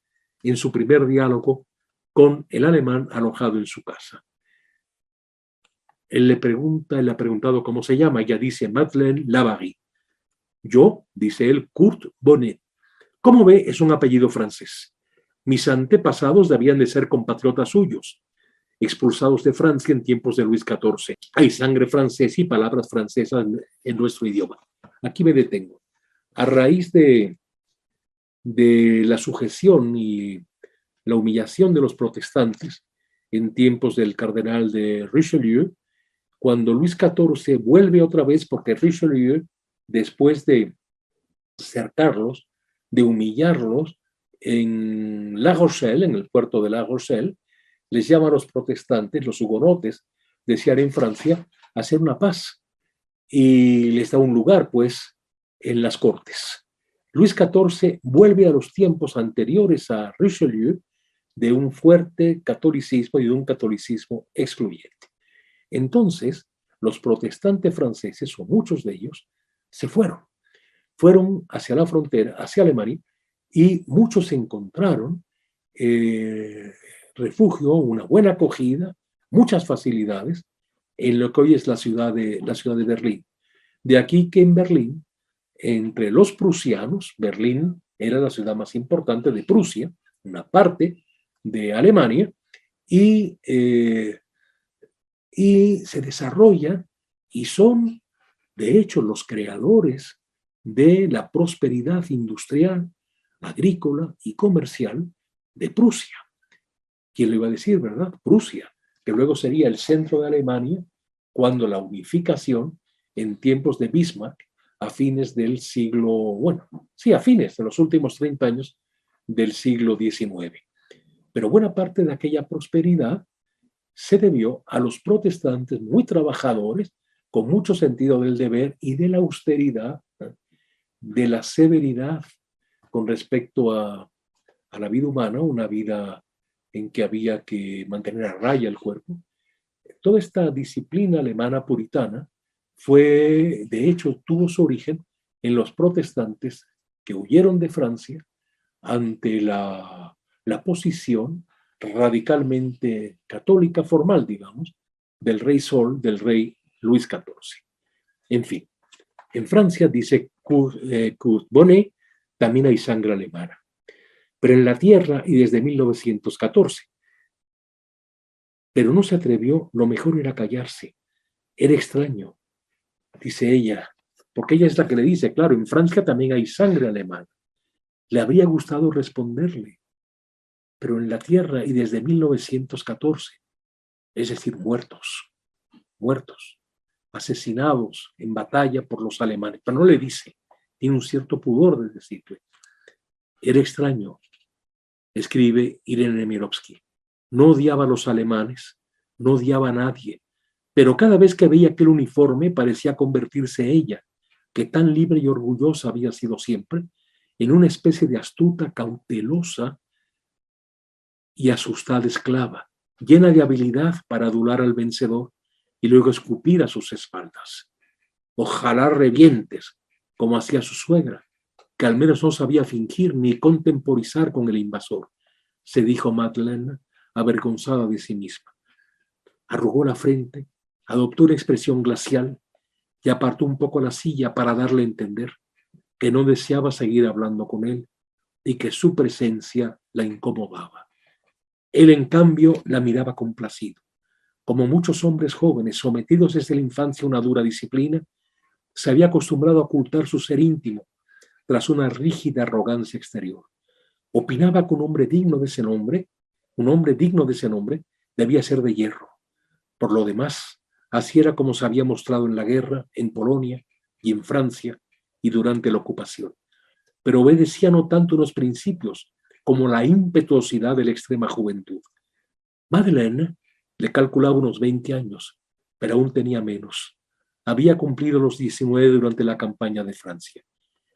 en su primer diálogo con el alemán alojado en su casa. Él le ha preguntado cómo se llama. Ella dice Madeleine Lavary. Yo, dice él, Kurt Bonnet. Como ve, es un apellido francés. Mis antepasados debían de ser compatriotas suyos, expulsados de Francia en tiempos de Luis XIV. Hay sangre francesa y palabras francesas en nuestro idioma. Aquí me detengo. A raíz de la sujeción y la humillación de los protestantes en tiempos del cardenal de Richelieu, cuando Luis XIV vuelve otra vez, porque Richelieu, después de cercarlos, de humillarlos en La Rochelle, en el puerto de La Rochelle, les llama a los protestantes, los hugonotes, desear en Francia hacer una paz y les da un lugar, pues, en las cortes. Luis XIV vuelve a los tiempos anteriores a Richelieu de un fuerte catolicismo y de un catolicismo excluyente. Entonces, los protestantes franceses, o muchos de ellos, se fueron hacia la frontera, hacia Alemania, y muchos encontraron refugio, una buena acogida, muchas facilidades en lo que hoy es la ciudad de Berlín. De aquí que en Berlín, entre los prusianos, Berlín era la ciudad más importante de Prusia, una parte de Alemania, y se desarrolla y son, de hecho, los creadores de la prosperidad industrial, agrícola y comercial de Prusia. ¿Quién lo iba a decir, verdad? Prusia, que luego sería el centro de Alemania cuando la unificación en tiempos de Bismarck, a fines del siglo, a fines de los últimos 30 años del siglo XIX. Pero buena parte de aquella prosperidad se debió a los protestantes muy trabajadores, con mucho sentido del deber y de la austeridad, de la severidad con respecto a la vida humana, una vida en que había que mantener a raya el cuerpo. Toda esta disciplina alemana puritana de hecho, tuvo su origen en los protestantes que huyeron de Francia ante la posición radicalmente católica formal, digamos, del rey Sol, del rey Luis XIV. En fin, en Francia, dice Kurt Bonnet, también hay sangre alemana. Pero en la tierra y desde 1914. Pero no se atrevió, lo mejor era callarse. Era extraño, dice ella, porque ella es la que le dice, claro, en Francia también hay sangre alemana. Le habría gustado responderle, pero en la tierra y desde 1914, es decir, muertos, asesinados en batalla por los alemanes. Pero no le dice, tiene un cierto pudor de decirle. Era extraño, escribe Irene Nemirovsky. No odiaba a los alemanes, no odiaba a nadie, pero cada vez que veía aquel uniforme parecía convertirse ella, que tan libre y orgullosa había sido siempre, en una especie de astuta, cautelosa y asustada esclava, llena de habilidad para adular al vencedor y luego escupir a sus espaldas. Ojalá revientes, como hacía su suegra, que al menos no sabía fingir ni contemporizar con el invasor, se dijo Madeleine, avergonzada de sí misma. Arrugó la frente, adoptó una expresión glacial y apartó un poco la silla para darle a entender que no deseaba seguir hablando con él y que su presencia la incomodaba. Él, en cambio, la miraba complacido. Como muchos hombres jóvenes sometidos desde la infancia a una dura disciplina, se había acostumbrado a ocultar su ser íntimo tras una rígida arrogancia exterior. Opinaba que un hombre digno de ese nombre, debía ser de hierro. Por lo demás, así era como se había mostrado en la guerra, en Polonia y en Francia y durante la ocupación. Pero obedecía no tanto unos principios como la impetuosidad de la extrema juventud. Madeleine le calculaba unos 20 años, pero aún tenía menos. Había cumplido los 19 durante la campaña de Francia.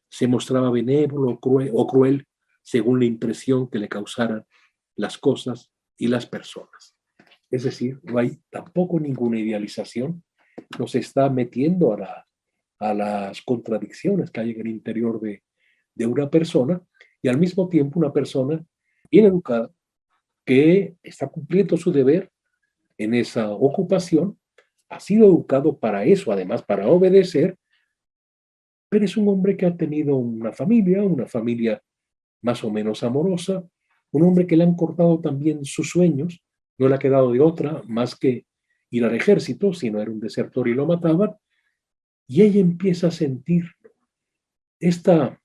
Se mostraba benévolo o cruel según la impresión que le causaran las cosas y las personas. Es decir, no hay tampoco ninguna idealización, nos está metiendo a las contradicciones que hay en el interior de una persona y al mismo tiempo una persona bien educada que está cumpliendo su deber en esa ocupación, ha sido educado para eso, además para obedecer, pero es un hombre que ha tenido una familia más o menos amorosa, un hombre que le han cortado también sus sueños, no le ha quedado de otra más que ir al ejército, si no era un desertor y lo mataban, y ella empieza a sentir esta,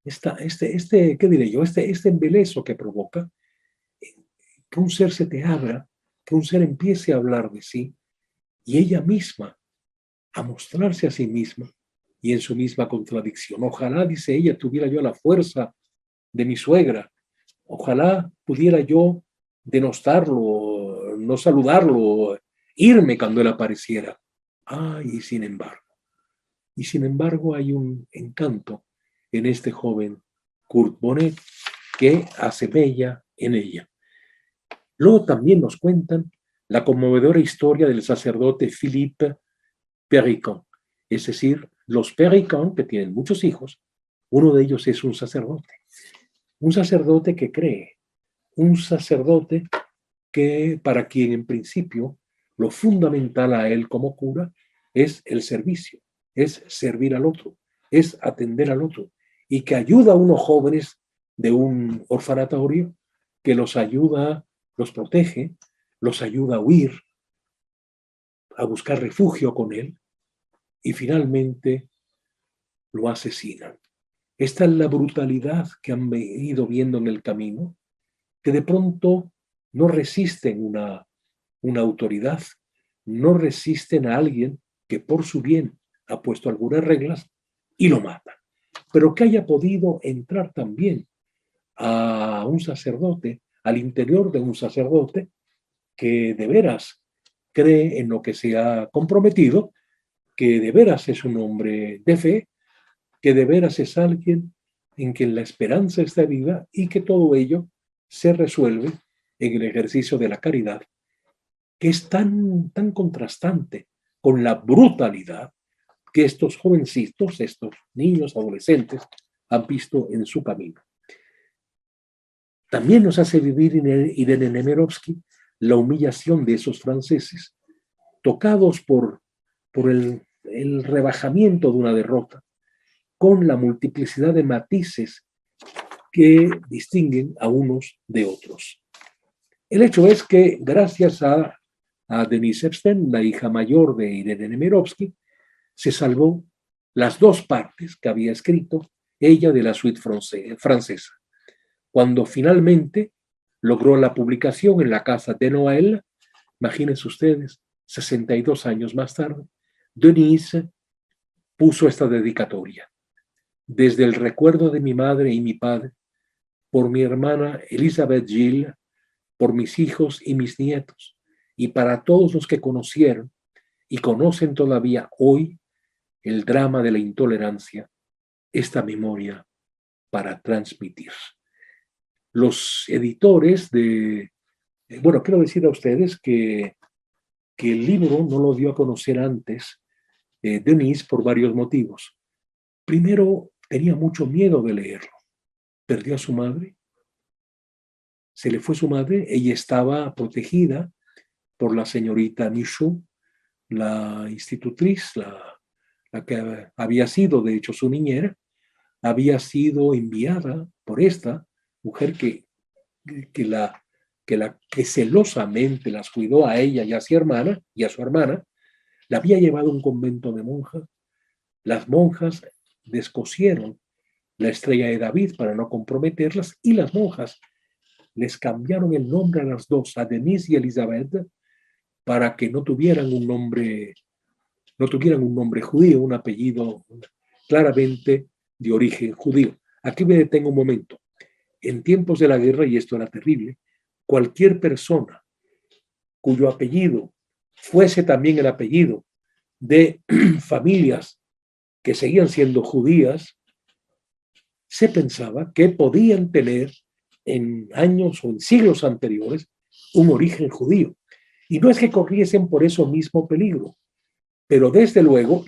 ¿qué diré yo? Este embeleso que provoca, que un ser se te abra, que un ser empiece a hablar de sí, y ella misma a mostrarse a sí misma y en su misma contradicción. Ojalá, dice ella, tuviera yo la fuerza de mi suegra. Ojalá pudiera yo denostarlo, no saludarlo, irme cuando él apareciera. Ay, y sin embargo hay un encanto en este joven Kurt Bonnet que hace bella en ella. Luego también nos cuentan la conmovedora historia del sacerdote Philippe Péricon, es decir, los Péricon, que tienen muchos hijos, uno de ellos es un sacerdote que cree, un sacerdote que para quien en principio lo fundamental a él como cura es el servicio, es servir al otro, es atender al otro, y que ayuda a unos jóvenes de un orfanatorio, que los ayuda, los protege, los ayuda a huir, a buscar refugio con él, y finalmente lo asesinan. Esta es la brutalidad que han ido viendo en el camino, que de pronto no resisten una autoridad, no resisten a alguien que por su bien ha puesto algunas reglas y lo matan. Pero que haya podido entrar también a un sacerdote, al interior de un sacerdote, que de veras cree en lo que se ha comprometido, que de veras es un hombre de fe, que de veras es alguien en quien la esperanza está viva y que todo ello se resuelve en el ejercicio de la caridad, que es tan contrastante con la brutalidad que estos jovencitos, estos niños, adolescentes, han visto en su camino. También nos hace vivir Irene Nemirovsky la humillación de esos franceses, tocados por el rebajamiento de una derrota, con la multiplicidad de matices que distinguen a unos de otros. El hecho es que gracias a Denise Epstein, la hija mayor de Irene Nemirovsky, se salvó las dos partes que había escrito ella de la suite francesa. Cuando finalmente logró la publicación en la casa de Noël, imagínense ustedes, 62 años más tarde, Denise puso esta dedicatoria. Desde el recuerdo de mi madre y mi padre, por mi hermana Elizabeth Gilles, por mis hijos y mis nietos, y para todos los que conocieron y conocen todavía hoy el drama de la intolerancia, esta memoria para transmitir. Los editores quiero decir a ustedes que el libro no lo dio a conocer antes Denise por varios motivos. Primero, tenía mucho miedo de leerlo. Perdió a su madre, se le fue su madre, ella estaba protegida por la señorita Michaud, la institutriz, la que había sido de hecho su niñera, había sido enviada por esta mujer que celosamente las cuidó a ella y a su hermana, la había llevado a un convento de monjas. Las monjas descosieron la estrella de David para no comprometerlas, y las monjas les cambiaron el nombre a las dos, a Denise y Elizabeth, para que no tuvieran un nombre judío, un apellido claramente de origen judío. Aquí me detengo un momento. En tiempos de la guerra, y esto era terrible, cualquier persona cuyo apellido fuese también el apellido de familias que seguían siendo judías, se pensaba que podían tener en años o en siglos anteriores un origen judío. Y no es que corriesen por eso mismo peligro, pero desde luego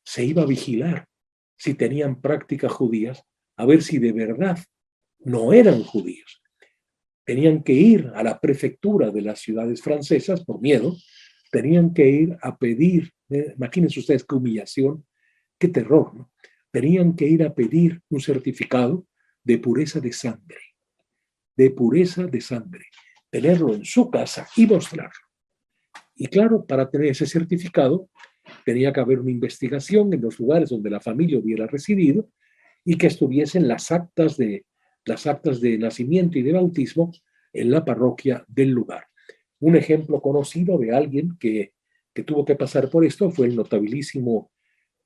se iba a vigilar si tenían prácticas judías, a ver si de verdad no eran judíos. Tenían que ir a la prefectura de las ciudades francesas por miedo, tenían que ir a pedir, imagínense ustedes qué humillación, qué terror, ¿no? Tenían que ir a pedir un certificado de pureza de sangre, tenerlo en su casa y mostrarlo. Y claro, para tener ese certificado tenía que haber una investigación en los lugares donde la familia hubiera residido y que estuviesen las actas de nacimiento y de bautismo en la parroquia del lugar. Un ejemplo conocido de alguien que tuvo que pasar por esto fue el notabilísimo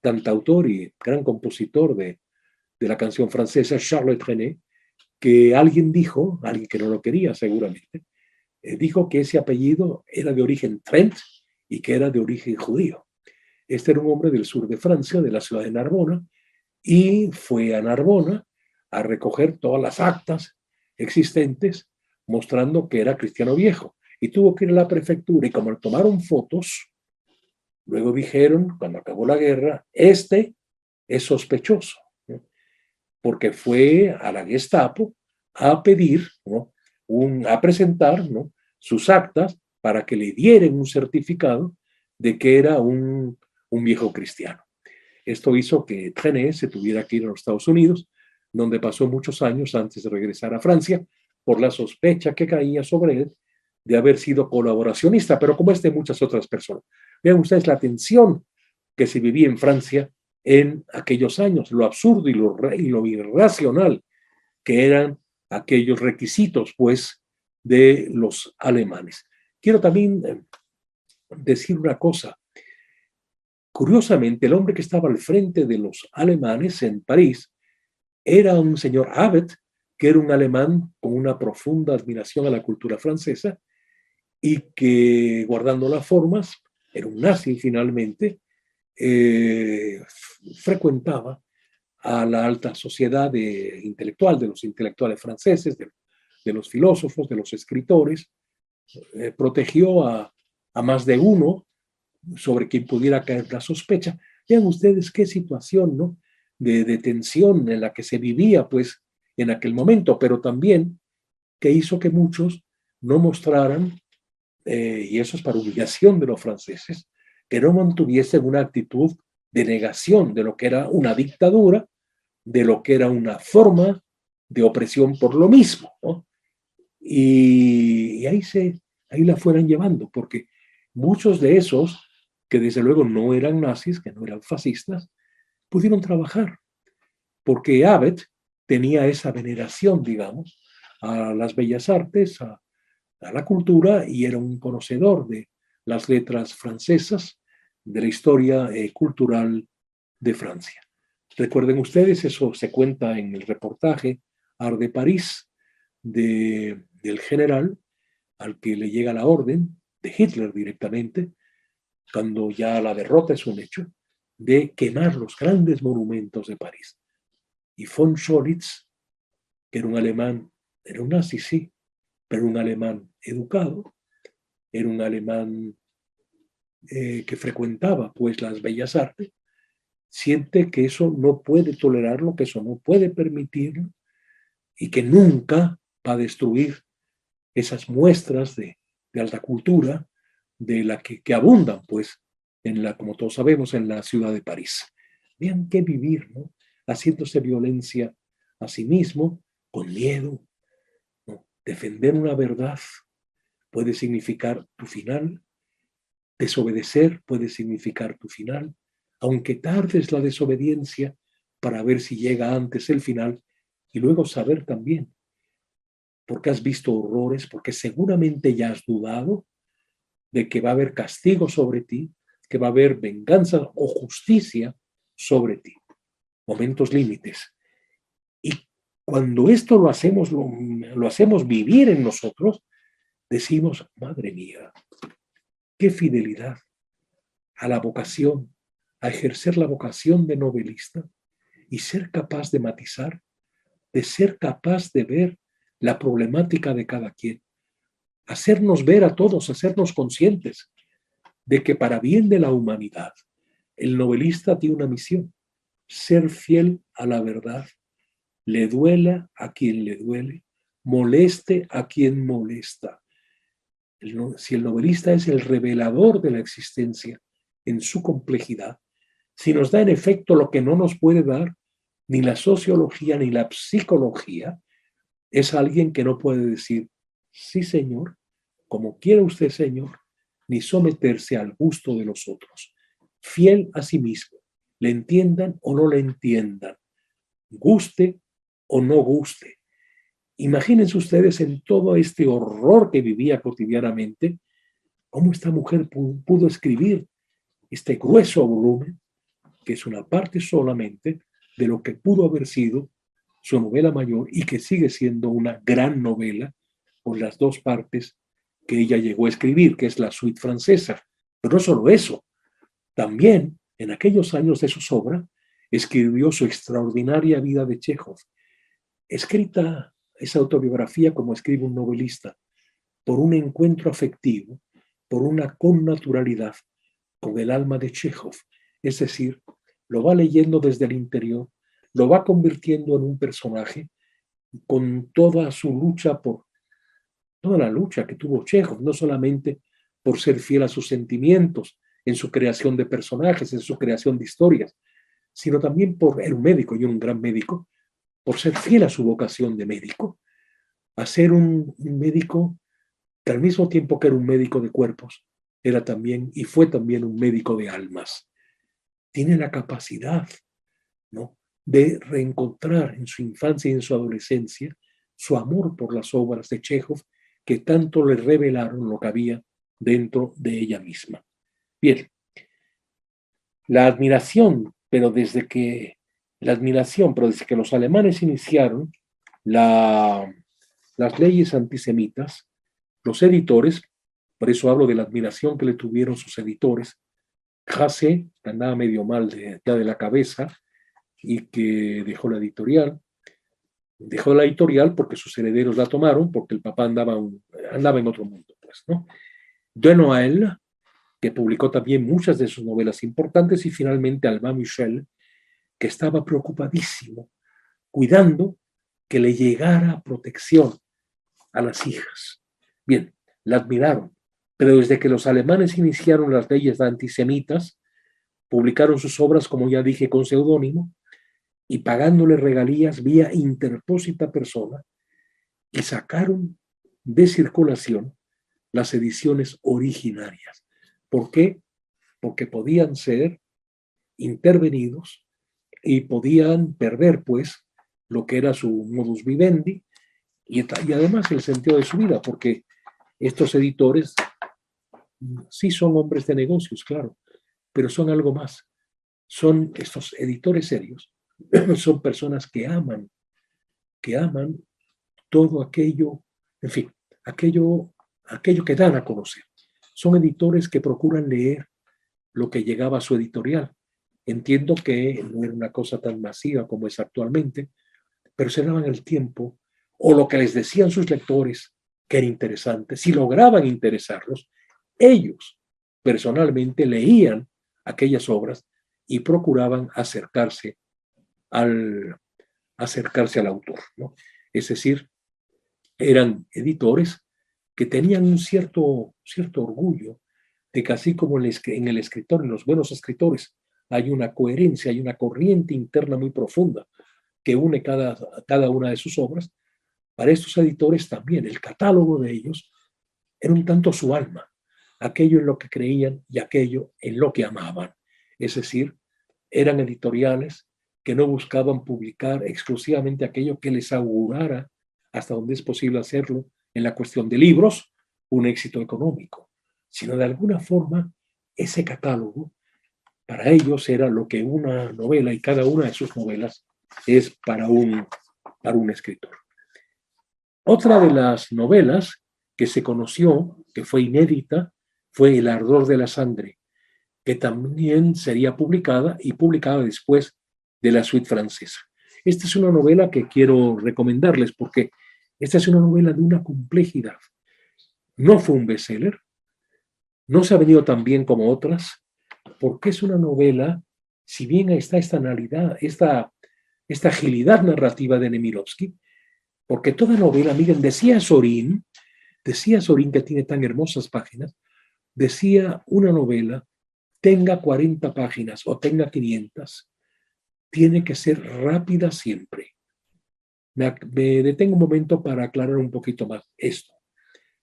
cantautor y gran compositor de la canción francesa Charles Trenet, que alguien que no lo quería seguramente, dijo que ese apellido era de origen Trent y que era de origen judío. Este era un hombre del sur de Francia, de la ciudad de Narbona, y fue a Narbona a recoger todas las actas existentes mostrando que era cristiano viejo. Y tuvo que ir a la prefectura y como le tomaron fotos, luego dijeron, cuando acabó la guerra, este es sospechoso, ¿no? Porque fue a la Gestapo a pedir, ¿no? a presentar, ¿no? sus actas para que le dieran un certificado de que era un viejo cristiano. Esto hizo que Trenet se tuviera que ir a los Estados Unidos, donde pasó muchos años antes de regresar a Francia, por la sospecha que caía sobre él de haber sido colaboracionista, pero como de muchas otras personas. Vean ustedes la tensión que se vivía en Francia en aquellos años, lo absurdo y lo irracional que eran aquellos requisitos, pues, de los alemanes. Quiero también decir una cosa. Curiosamente, el hombre que estaba al frente de los alemanes en París era un señor Abbott, que era un alemán con una profunda admiración a la cultura francesa y que, guardando las formas, era un nazi finalmente, frecuentaba a la alta sociedad intelectual, de los intelectuales franceses, de los filósofos, de los escritores, protegió a más de uno sobre quien pudiera caer la sospecha. Vean ustedes qué situación, ¿no? De tensión en la que se vivía, pues, en aquel momento, pero también que hizo que muchos no mostraran, y eso es para humillación de los franceses, que no mantuviesen una actitud de negación de lo que era una dictadura, de lo que era una forma de opresión por lo mismo, ¿no? Y ahí la fueran llevando, porque muchos de esos, que desde luego no eran nazis, que no eran fascistas, pudieron trabajar, porque Abbott tenía esa veneración, digamos, a las bellas artes, a la cultura, y era un conocedor de las letras francesas, de la historia cultural de Francia. Recuerden ustedes, eso se cuenta en el reportaje Art de París del general al que le llega la orden de Hitler directamente, cuando ya la derrota es un hecho, de quemar los grandes monumentos de París. Y von Scholitz, que era un alemán, era un nazi, sí, pero un alemán educado, era un alemán que frecuentaba pues las bellas artes, siente que eso no puede tolerarlo, que eso no puede permitirlo y que nunca va a destruir esas muestras de alta cultura de la que abundan, pues, como todos sabemos, en la ciudad de París. Vean qué vivir, ¿no? Haciéndose violencia a sí mismo, con miedo, ¿no? Defender una verdad puede significar tu final, desobedecer puede significar tu final, aunque tardes la desobediencia, para ver si llega antes el final y luego saber también, porque has visto horrores, porque seguramente ya has dudado de que va a haber castigo sobre ti, que va a haber venganza o justicia sobre ti. Momentos límites. Y cuando esto lo hacemos vivir en nosotros, decimos, madre mía, qué fidelidad a la vocación, a ejercer la vocación de novelista y ser capaz de matizar, de ser capaz de ver la problemática de cada quien, hacernos ver a todos, hacernos conscientes de que para bien de la humanidad, el novelista tiene una misión, ser fiel a la verdad, le duela a quien le duele, moleste a quien molesta. Si el novelista es el revelador de la existencia en su complejidad, si nos da en efecto lo que no nos puede dar ni la sociología ni la psicología, es alguien que no puede decir, sí señor, como quiera usted señor, ni someterse al gusto de los otros. Fiel a sí mismo, le entiendan o no le entiendan, guste o no guste. Imagínense ustedes en todo este horror que vivía cotidianamente, cómo esta mujer pudo escribir este grueso volumen, que es una parte solamente de lo que pudo haber sido su novela mayor y que sigue siendo una gran novela por las dos partes que ella llegó a escribir, que es la suite francesa. Pero no solo eso, también en aquellos años de su obra escribió su extraordinaria vida de Chekhov, escrita esa autobiografía como escribe un novelista, por un encuentro afectivo, por una connaturalidad con el alma de Chekhov. Es decir, lo va leyendo desde el interior, lo va convirtiendo en un personaje con toda su lucha por toda la lucha que tuvo Chekhov, no solamente por ser fiel a sus sentimientos en su creación de personajes, en su creación de historias, sino también por ser un médico y un gran médico, por ser fiel a su vocación de médico, a ser un médico que al mismo tiempo que era un médico de cuerpos, era también y fue también un médico de almas. Tiene la capacidad, ¿no?, de reencontrar en su infancia y en su adolescencia su amor por las obras de Chekhov que tanto le revelaron lo que había dentro de ella misma. Bien, la admiración, pero desde que los alemanes iniciaron las leyes antisemitas, los editores, por eso hablo de la admiración que le tuvieron sus editores, Hasse, que andaba medio mal ya de la cabeza y que dejó la editorial porque sus herederos la tomaron, porque el papá andaba en otro mundo, pues, ¿no? De Noël, que publicó también muchas de sus novelas importantes, y finalmente Albin Michel, que estaba preocupadísimo, cuidando que le llegara protección a las hijas. Bien, la admiraron, pero desde que los alemanes iniciaron las leyes antisemitas, publicaron sus obras, como ya dije, con seudónimo y pagándole regalías vía interpósita persona, y sacaron de circulación las ediciones originarias. ¿Por qué? Porque podían ser intervenidos y podían perder, pues, lo que era su modus vivendi y además el sentido de su vida, porque estos editores sí son hombres de negocios, claro, pero son algo más. Son estos editores serios, son personas que aman todo aquello, en fin, aquello que dan a conocer. Son editores que procuran leer lo que llegaba a su editorial. Entiendo que no era una cosa tan masiva como es actualmente, pero se daban el tiempo, o lo que les decían sus lectores, que era interesante. Si lograban interesarlos, ellos personalmente leían aquellas obras y procuraban acercarse al autor, ¿no? Es decir, eran editores que tenían un cierto orgullo de que así como en el escritor, en los buenos escritores, hay una coherencia, hay una corriente interna muy profunda que une cada una de sus obras, para estos editores también el catálogo de ellos era un tanto su alma, aquello en lo que creían y aquello en lo que amaban. Es decir, eran editoriales que no buscaban publicar exclusivamente aquello que les augurara, hasta donde es posible hacerlo, en la cuestión de libros, un éxito económico, sino de alguna forma ese catálogo para ellos era lo que una novela, y cada una de sus novelas es para un escritor. Otra de las novelas que se conoció, que fue inédita, fue El ardor de la sangre, que también sería publicada y publicada después de La suite francesa. Esta es una novela que quiero recomendarles porque esta es una novela de una complejidad. No fue un bestseller, no se ha venido tan bien como otras, porque es una novela, si bien está esta analidad, esta agilidad narrativa de Nemirovsky, porque toda novela, miren, decía Sorin que tiene tan hermosas páginas, decía una novela, tenga 40 páginas o tenga 500, tiene que ser rápida siempre. Me detengo un momento para aclarar un poquito más esto.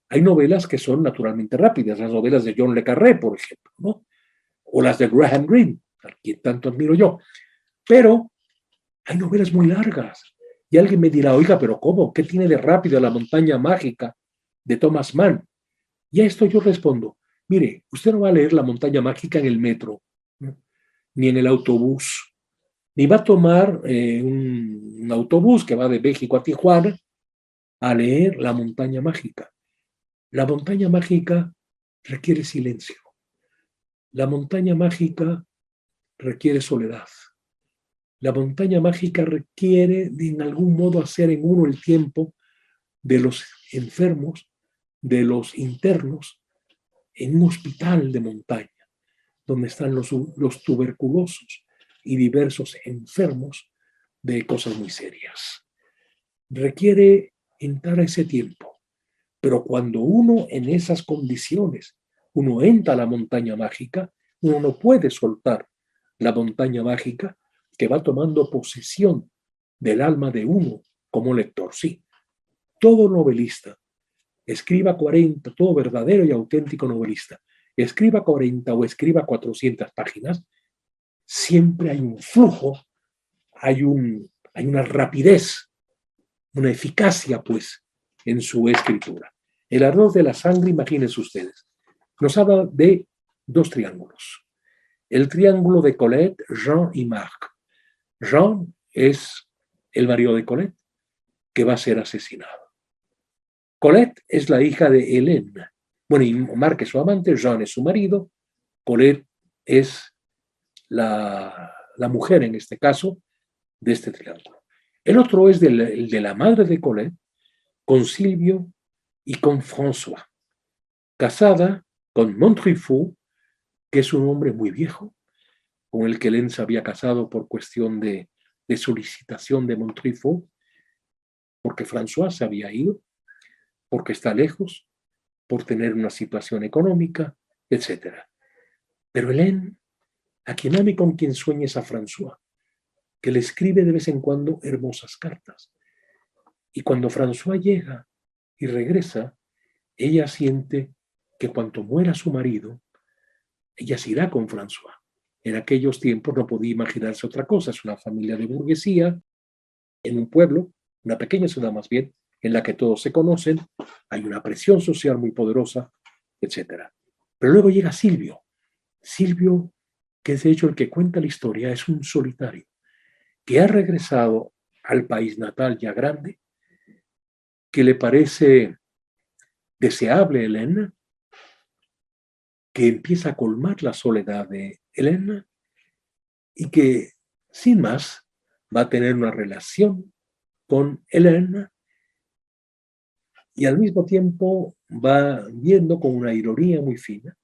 Hay novelas que son naturalmente rápidas, las novelas de John le Carré, por ejemplo, ¿no? O las de Graham Greene, a quien tanto admiro yo. Pero hay novelas muy largas. Y alguien me dirá, oiga, pero ¿cómo? ¿Qué tiene de rápido La montaña mágica de Thomas Mann? Y a esto yo respondo, mire, usted no va a leer La montaña mágica en el metro, ¿no? Ni en el autobús, ni va a tomar un autobús que va de México a Tijuana a leer La montaña mágica. La montaña mágica requiere silencio. La montaña mágica requiere soledad. La montaña mágica requiere de en algún modo hacer en uno el tiempo de los enfermos, de los internos, en un hospital de montaña, donde están los tuberculosos y diversos enfermos de cosas muy serias. Requiere entrar a ese tiempo, pero cuando uno en esas condiciones, uno entra a la montaña mágica, uno no puede soltar la montaña mágica que va tomando posesión del alma de uno como lector. Sí, todo novelista, escriba 40, todo verdadero y auténtico novelista, escriba 40 o escriba 400 páginas, siempre hay un flujo, hay una rapidez, una eficacia, pues, en su escritura. El ardor de la sangre, imagínense ustedes, nos habla de dos triángulos. El triángulo de Colette, Jean y Marc. Jean es el marido de Colette, que va a ser asesinado. Colette es la hija de Hélène. Bueno, y Marc es su amante, Jean es su marido, Colette es la mujer, en este caso, de este triángulo. El otro es el de la madre de Colette, con Silvio y con François, casada con Montrifou, que es un hombre muy viejo, con el que Hélène se había casado por cuestión de solicitación de Montrifou, porque François se había ido, porque está lejos, por tener una situación económica, etc. Pero Hélène, a quien ame con quien sueña es a François, que le escribe de vez en cuando hermosas cartas. Y cuando François llega y regresa, ella siente que cuanto muera su marido, ella se irá con François. En aquellos tiempos no podía imaginarse otra cosa. Es una familia de burguesía, en un pueblo, una pequeña ciudad más bien, en la que todos se conocen, hay una presión social muy poderosa, etc. Pero luego llega Silvio. Silvio, que es de hecho el que cuenta la historia, es un solitario, que ha regresado al país natal ya grande, que le parece deseable Hélène, que empieza a colmar la soledad de Hélène y que, sin más, va a tener una relación con Hélène y al mismo tiempo va viendo con una ironía muy fina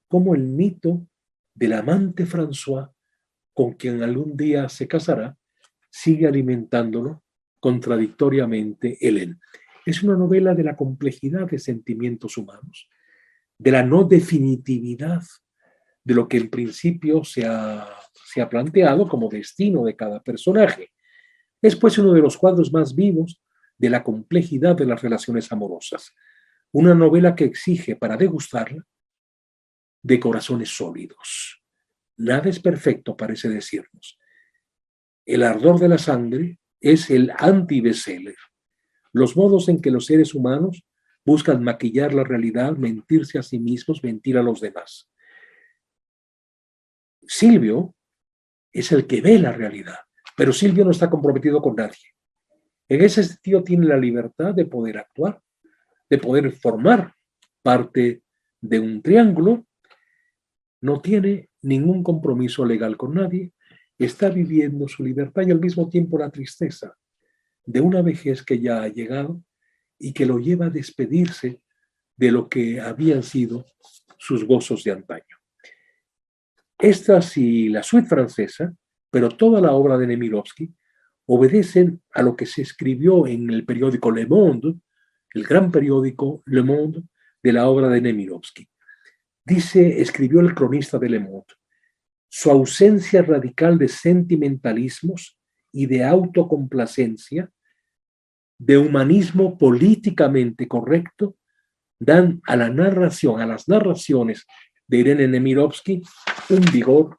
cómo el mito del amante François, con quien algún día se casará, sigue alimentándolo contradictoriamente Hélène. Es una novela de la complejidad de sentimientos humanos, de la no definitividad de lo que en principio se ha planteado como destino de cada personaje. Es pues uno de los cuadros más vivos de la complejidad de las relaciones amorosas. Una novela que exige, para degustarla, de corazones sólidos. Nada es perfecto, parece decirnos. El ardor de la sangre es el anti-bestseller. Los modos en que los seres humanos buscan maquillar la realidad, mentirse a sí mismos, mentir a los demás. Silvio es el que ve la realidad, pero Silvio no está comprometido con nadie. En ese sentido tiene la libertad de poder actuar, de poder formar parte de un triángulo, no tiene ningún compromiso legal con nadie, está viviendo su libertad y al mismo tiempo la tristeza de una vejez que ya ha llegado y que lo lleva a despedirse de lo que habían sido sus gozos de antaño. Esta sí, la suite francesa, pero toda la obra de Nemirovsky obedecen a lo que se escribió en el periódico Le Monde, el gran periódico Le Monde de la obra de Nemirovsky. Escribió el cronista de Le Monde, su ausencia radical de sentimentalismos y de autocomplacencia, de humanismo políticamente correcto, dan a la narración, a las narraciones de Irene Nemirovsky, un vigor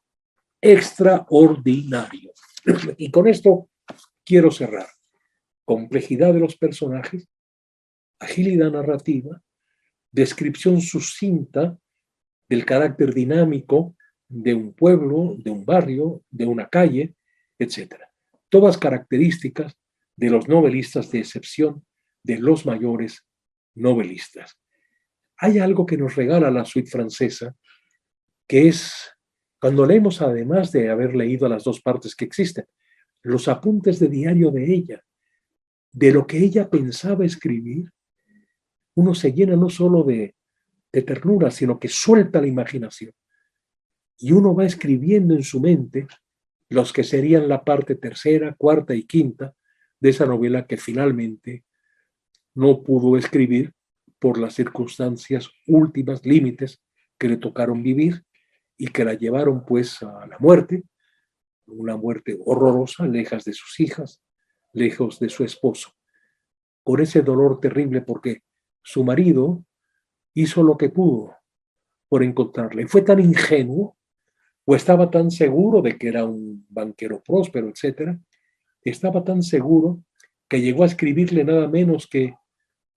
extraordinario. Y con esto quiero cerrar. Complejidad de los personajes, agilidad narrativa, descripción sucinta del carácter dinámico de un pueblo, de un barrio, de una calle, etc. Todas características de los novelistas de excepción, de los mayores novelistas. Hay algo que nos regala la suite francesa, que es cuando leemos, además de haber leído las dos partes que existen, los apuntes de diario de ella, de lo que ella pensaba escribir, uno se llena no solo de ternura, sino que suelta la imaginación. Y uno va escribiendo en su mente los que serían la parte tercera, cuarta y quinta de esa novela que finalmente no pudo escribir por las circunstancias últimas, límites que le tocaron vivir y que la llevaron pues a la muerte, una muerte horrorosa, lejos de sus hijas, lejos de su esposo, con ese dolor terrible porque su marido hizo lo que pudo por encontrarla y fue tan ingenuo o estaba tan seguro de que era un banquero próspero, etcétera, estaba tan seguro que llegó a escribirle nada menos que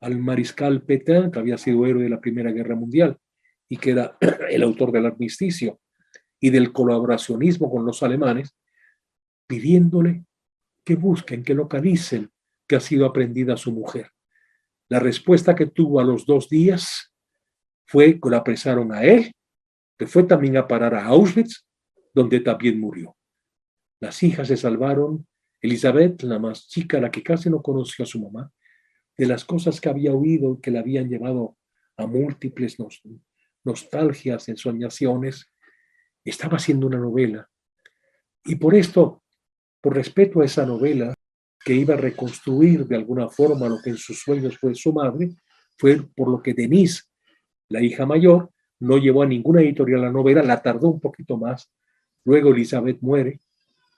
al mariscal Pétain, que había sido héroe de la Primera Guerra Mundial y que era el autor del armisticio y del colaboracionismo con los alemanes, pidiéndole que busquen, que localicen que ha sido aprendida su mujer. La respuesta que tuvo a los 2 días fue que lo apresaron a él, que fue también a parar a Auschwitz, donde también murió. Las hijas se salvaron, Elizabeth, la más chica, la que casi no conoció a su mamá, de las cosas que había oído y que le habían llevado a múltiples nostalgias, ensoñaciones. Estaba haciendo una novela. Y por esto, por respeto a esa novela, que iba a reconstruir de alguna forma lo que en sus sueños fue su madre, fue por lo que Denise, la hija mayor, no llevó a ninguna editorial la novela, la tardó un poquito más. Luego Elizabeth muere.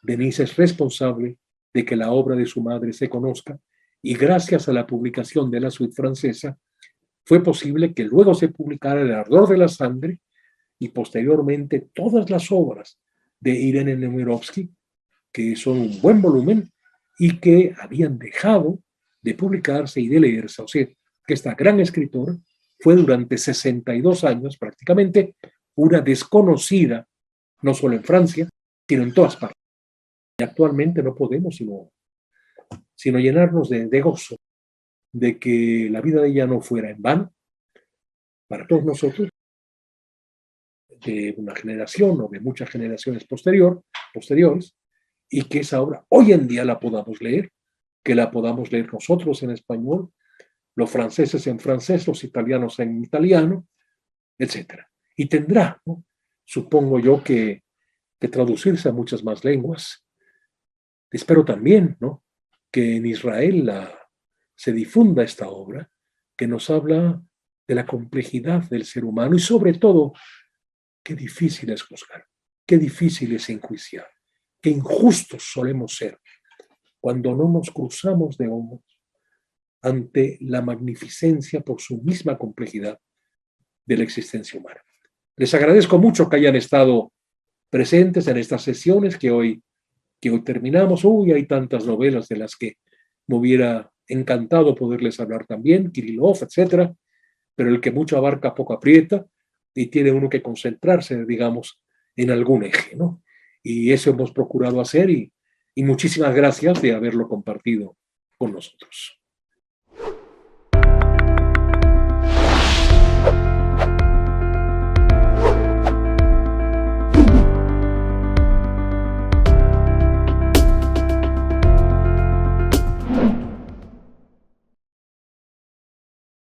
Denise es responsable de que la obra de su madre se conozca y gracias a la publicación de la suite francesa fue posible que luego se publicara El ardor de la sangre y posteriormente todas las obras de Irene Nemirovsky, que son un buen volumen y que habían dejado de publicarse y de leerse. O sea, que esta gran escritora fue durante 62 años prácticamente una desconocida, no solo en Francia, sino en todas partes. Y actualmente no podemos sino llenarnos de gozo de que la vida de ella no fuera en vano para todos nosotros, de una generación o de muchas generaciones posteriores, y que esa obra hoy en día la podamos leer, que la podamos leer nosotros en español, los franceses en francés, los italianos en italiano, etc. Y tendrá, ¿no?, supongo yo, que traducirse a muchas más lenguas. Espero también, ¿no?, que en Israel se difunda esta obra, que nos habla de la complejidad del ser humano y sobre todo, qué difícil es juzgar, qué difícil es enjuiciar, qué injustos solemos ser cuando no nos cruzamos de hombros ante la magnificencia por su misma complejidad de la existencia humana. Les agradezco mucho que hayan estado presentes en estas sesiones que hoy que hoy terminamos. Uy, hay tantas novelas de las que me hubiera encantado poderles hablar también, Kirillov, etcétera, pero el que mucho abarca poco aprieta y tiene uno que concentrarse, digamos, en algún eje, ¿no? Y eso hemos procurado hacer y muchísimas gracias de haberlo compartido con nosotros.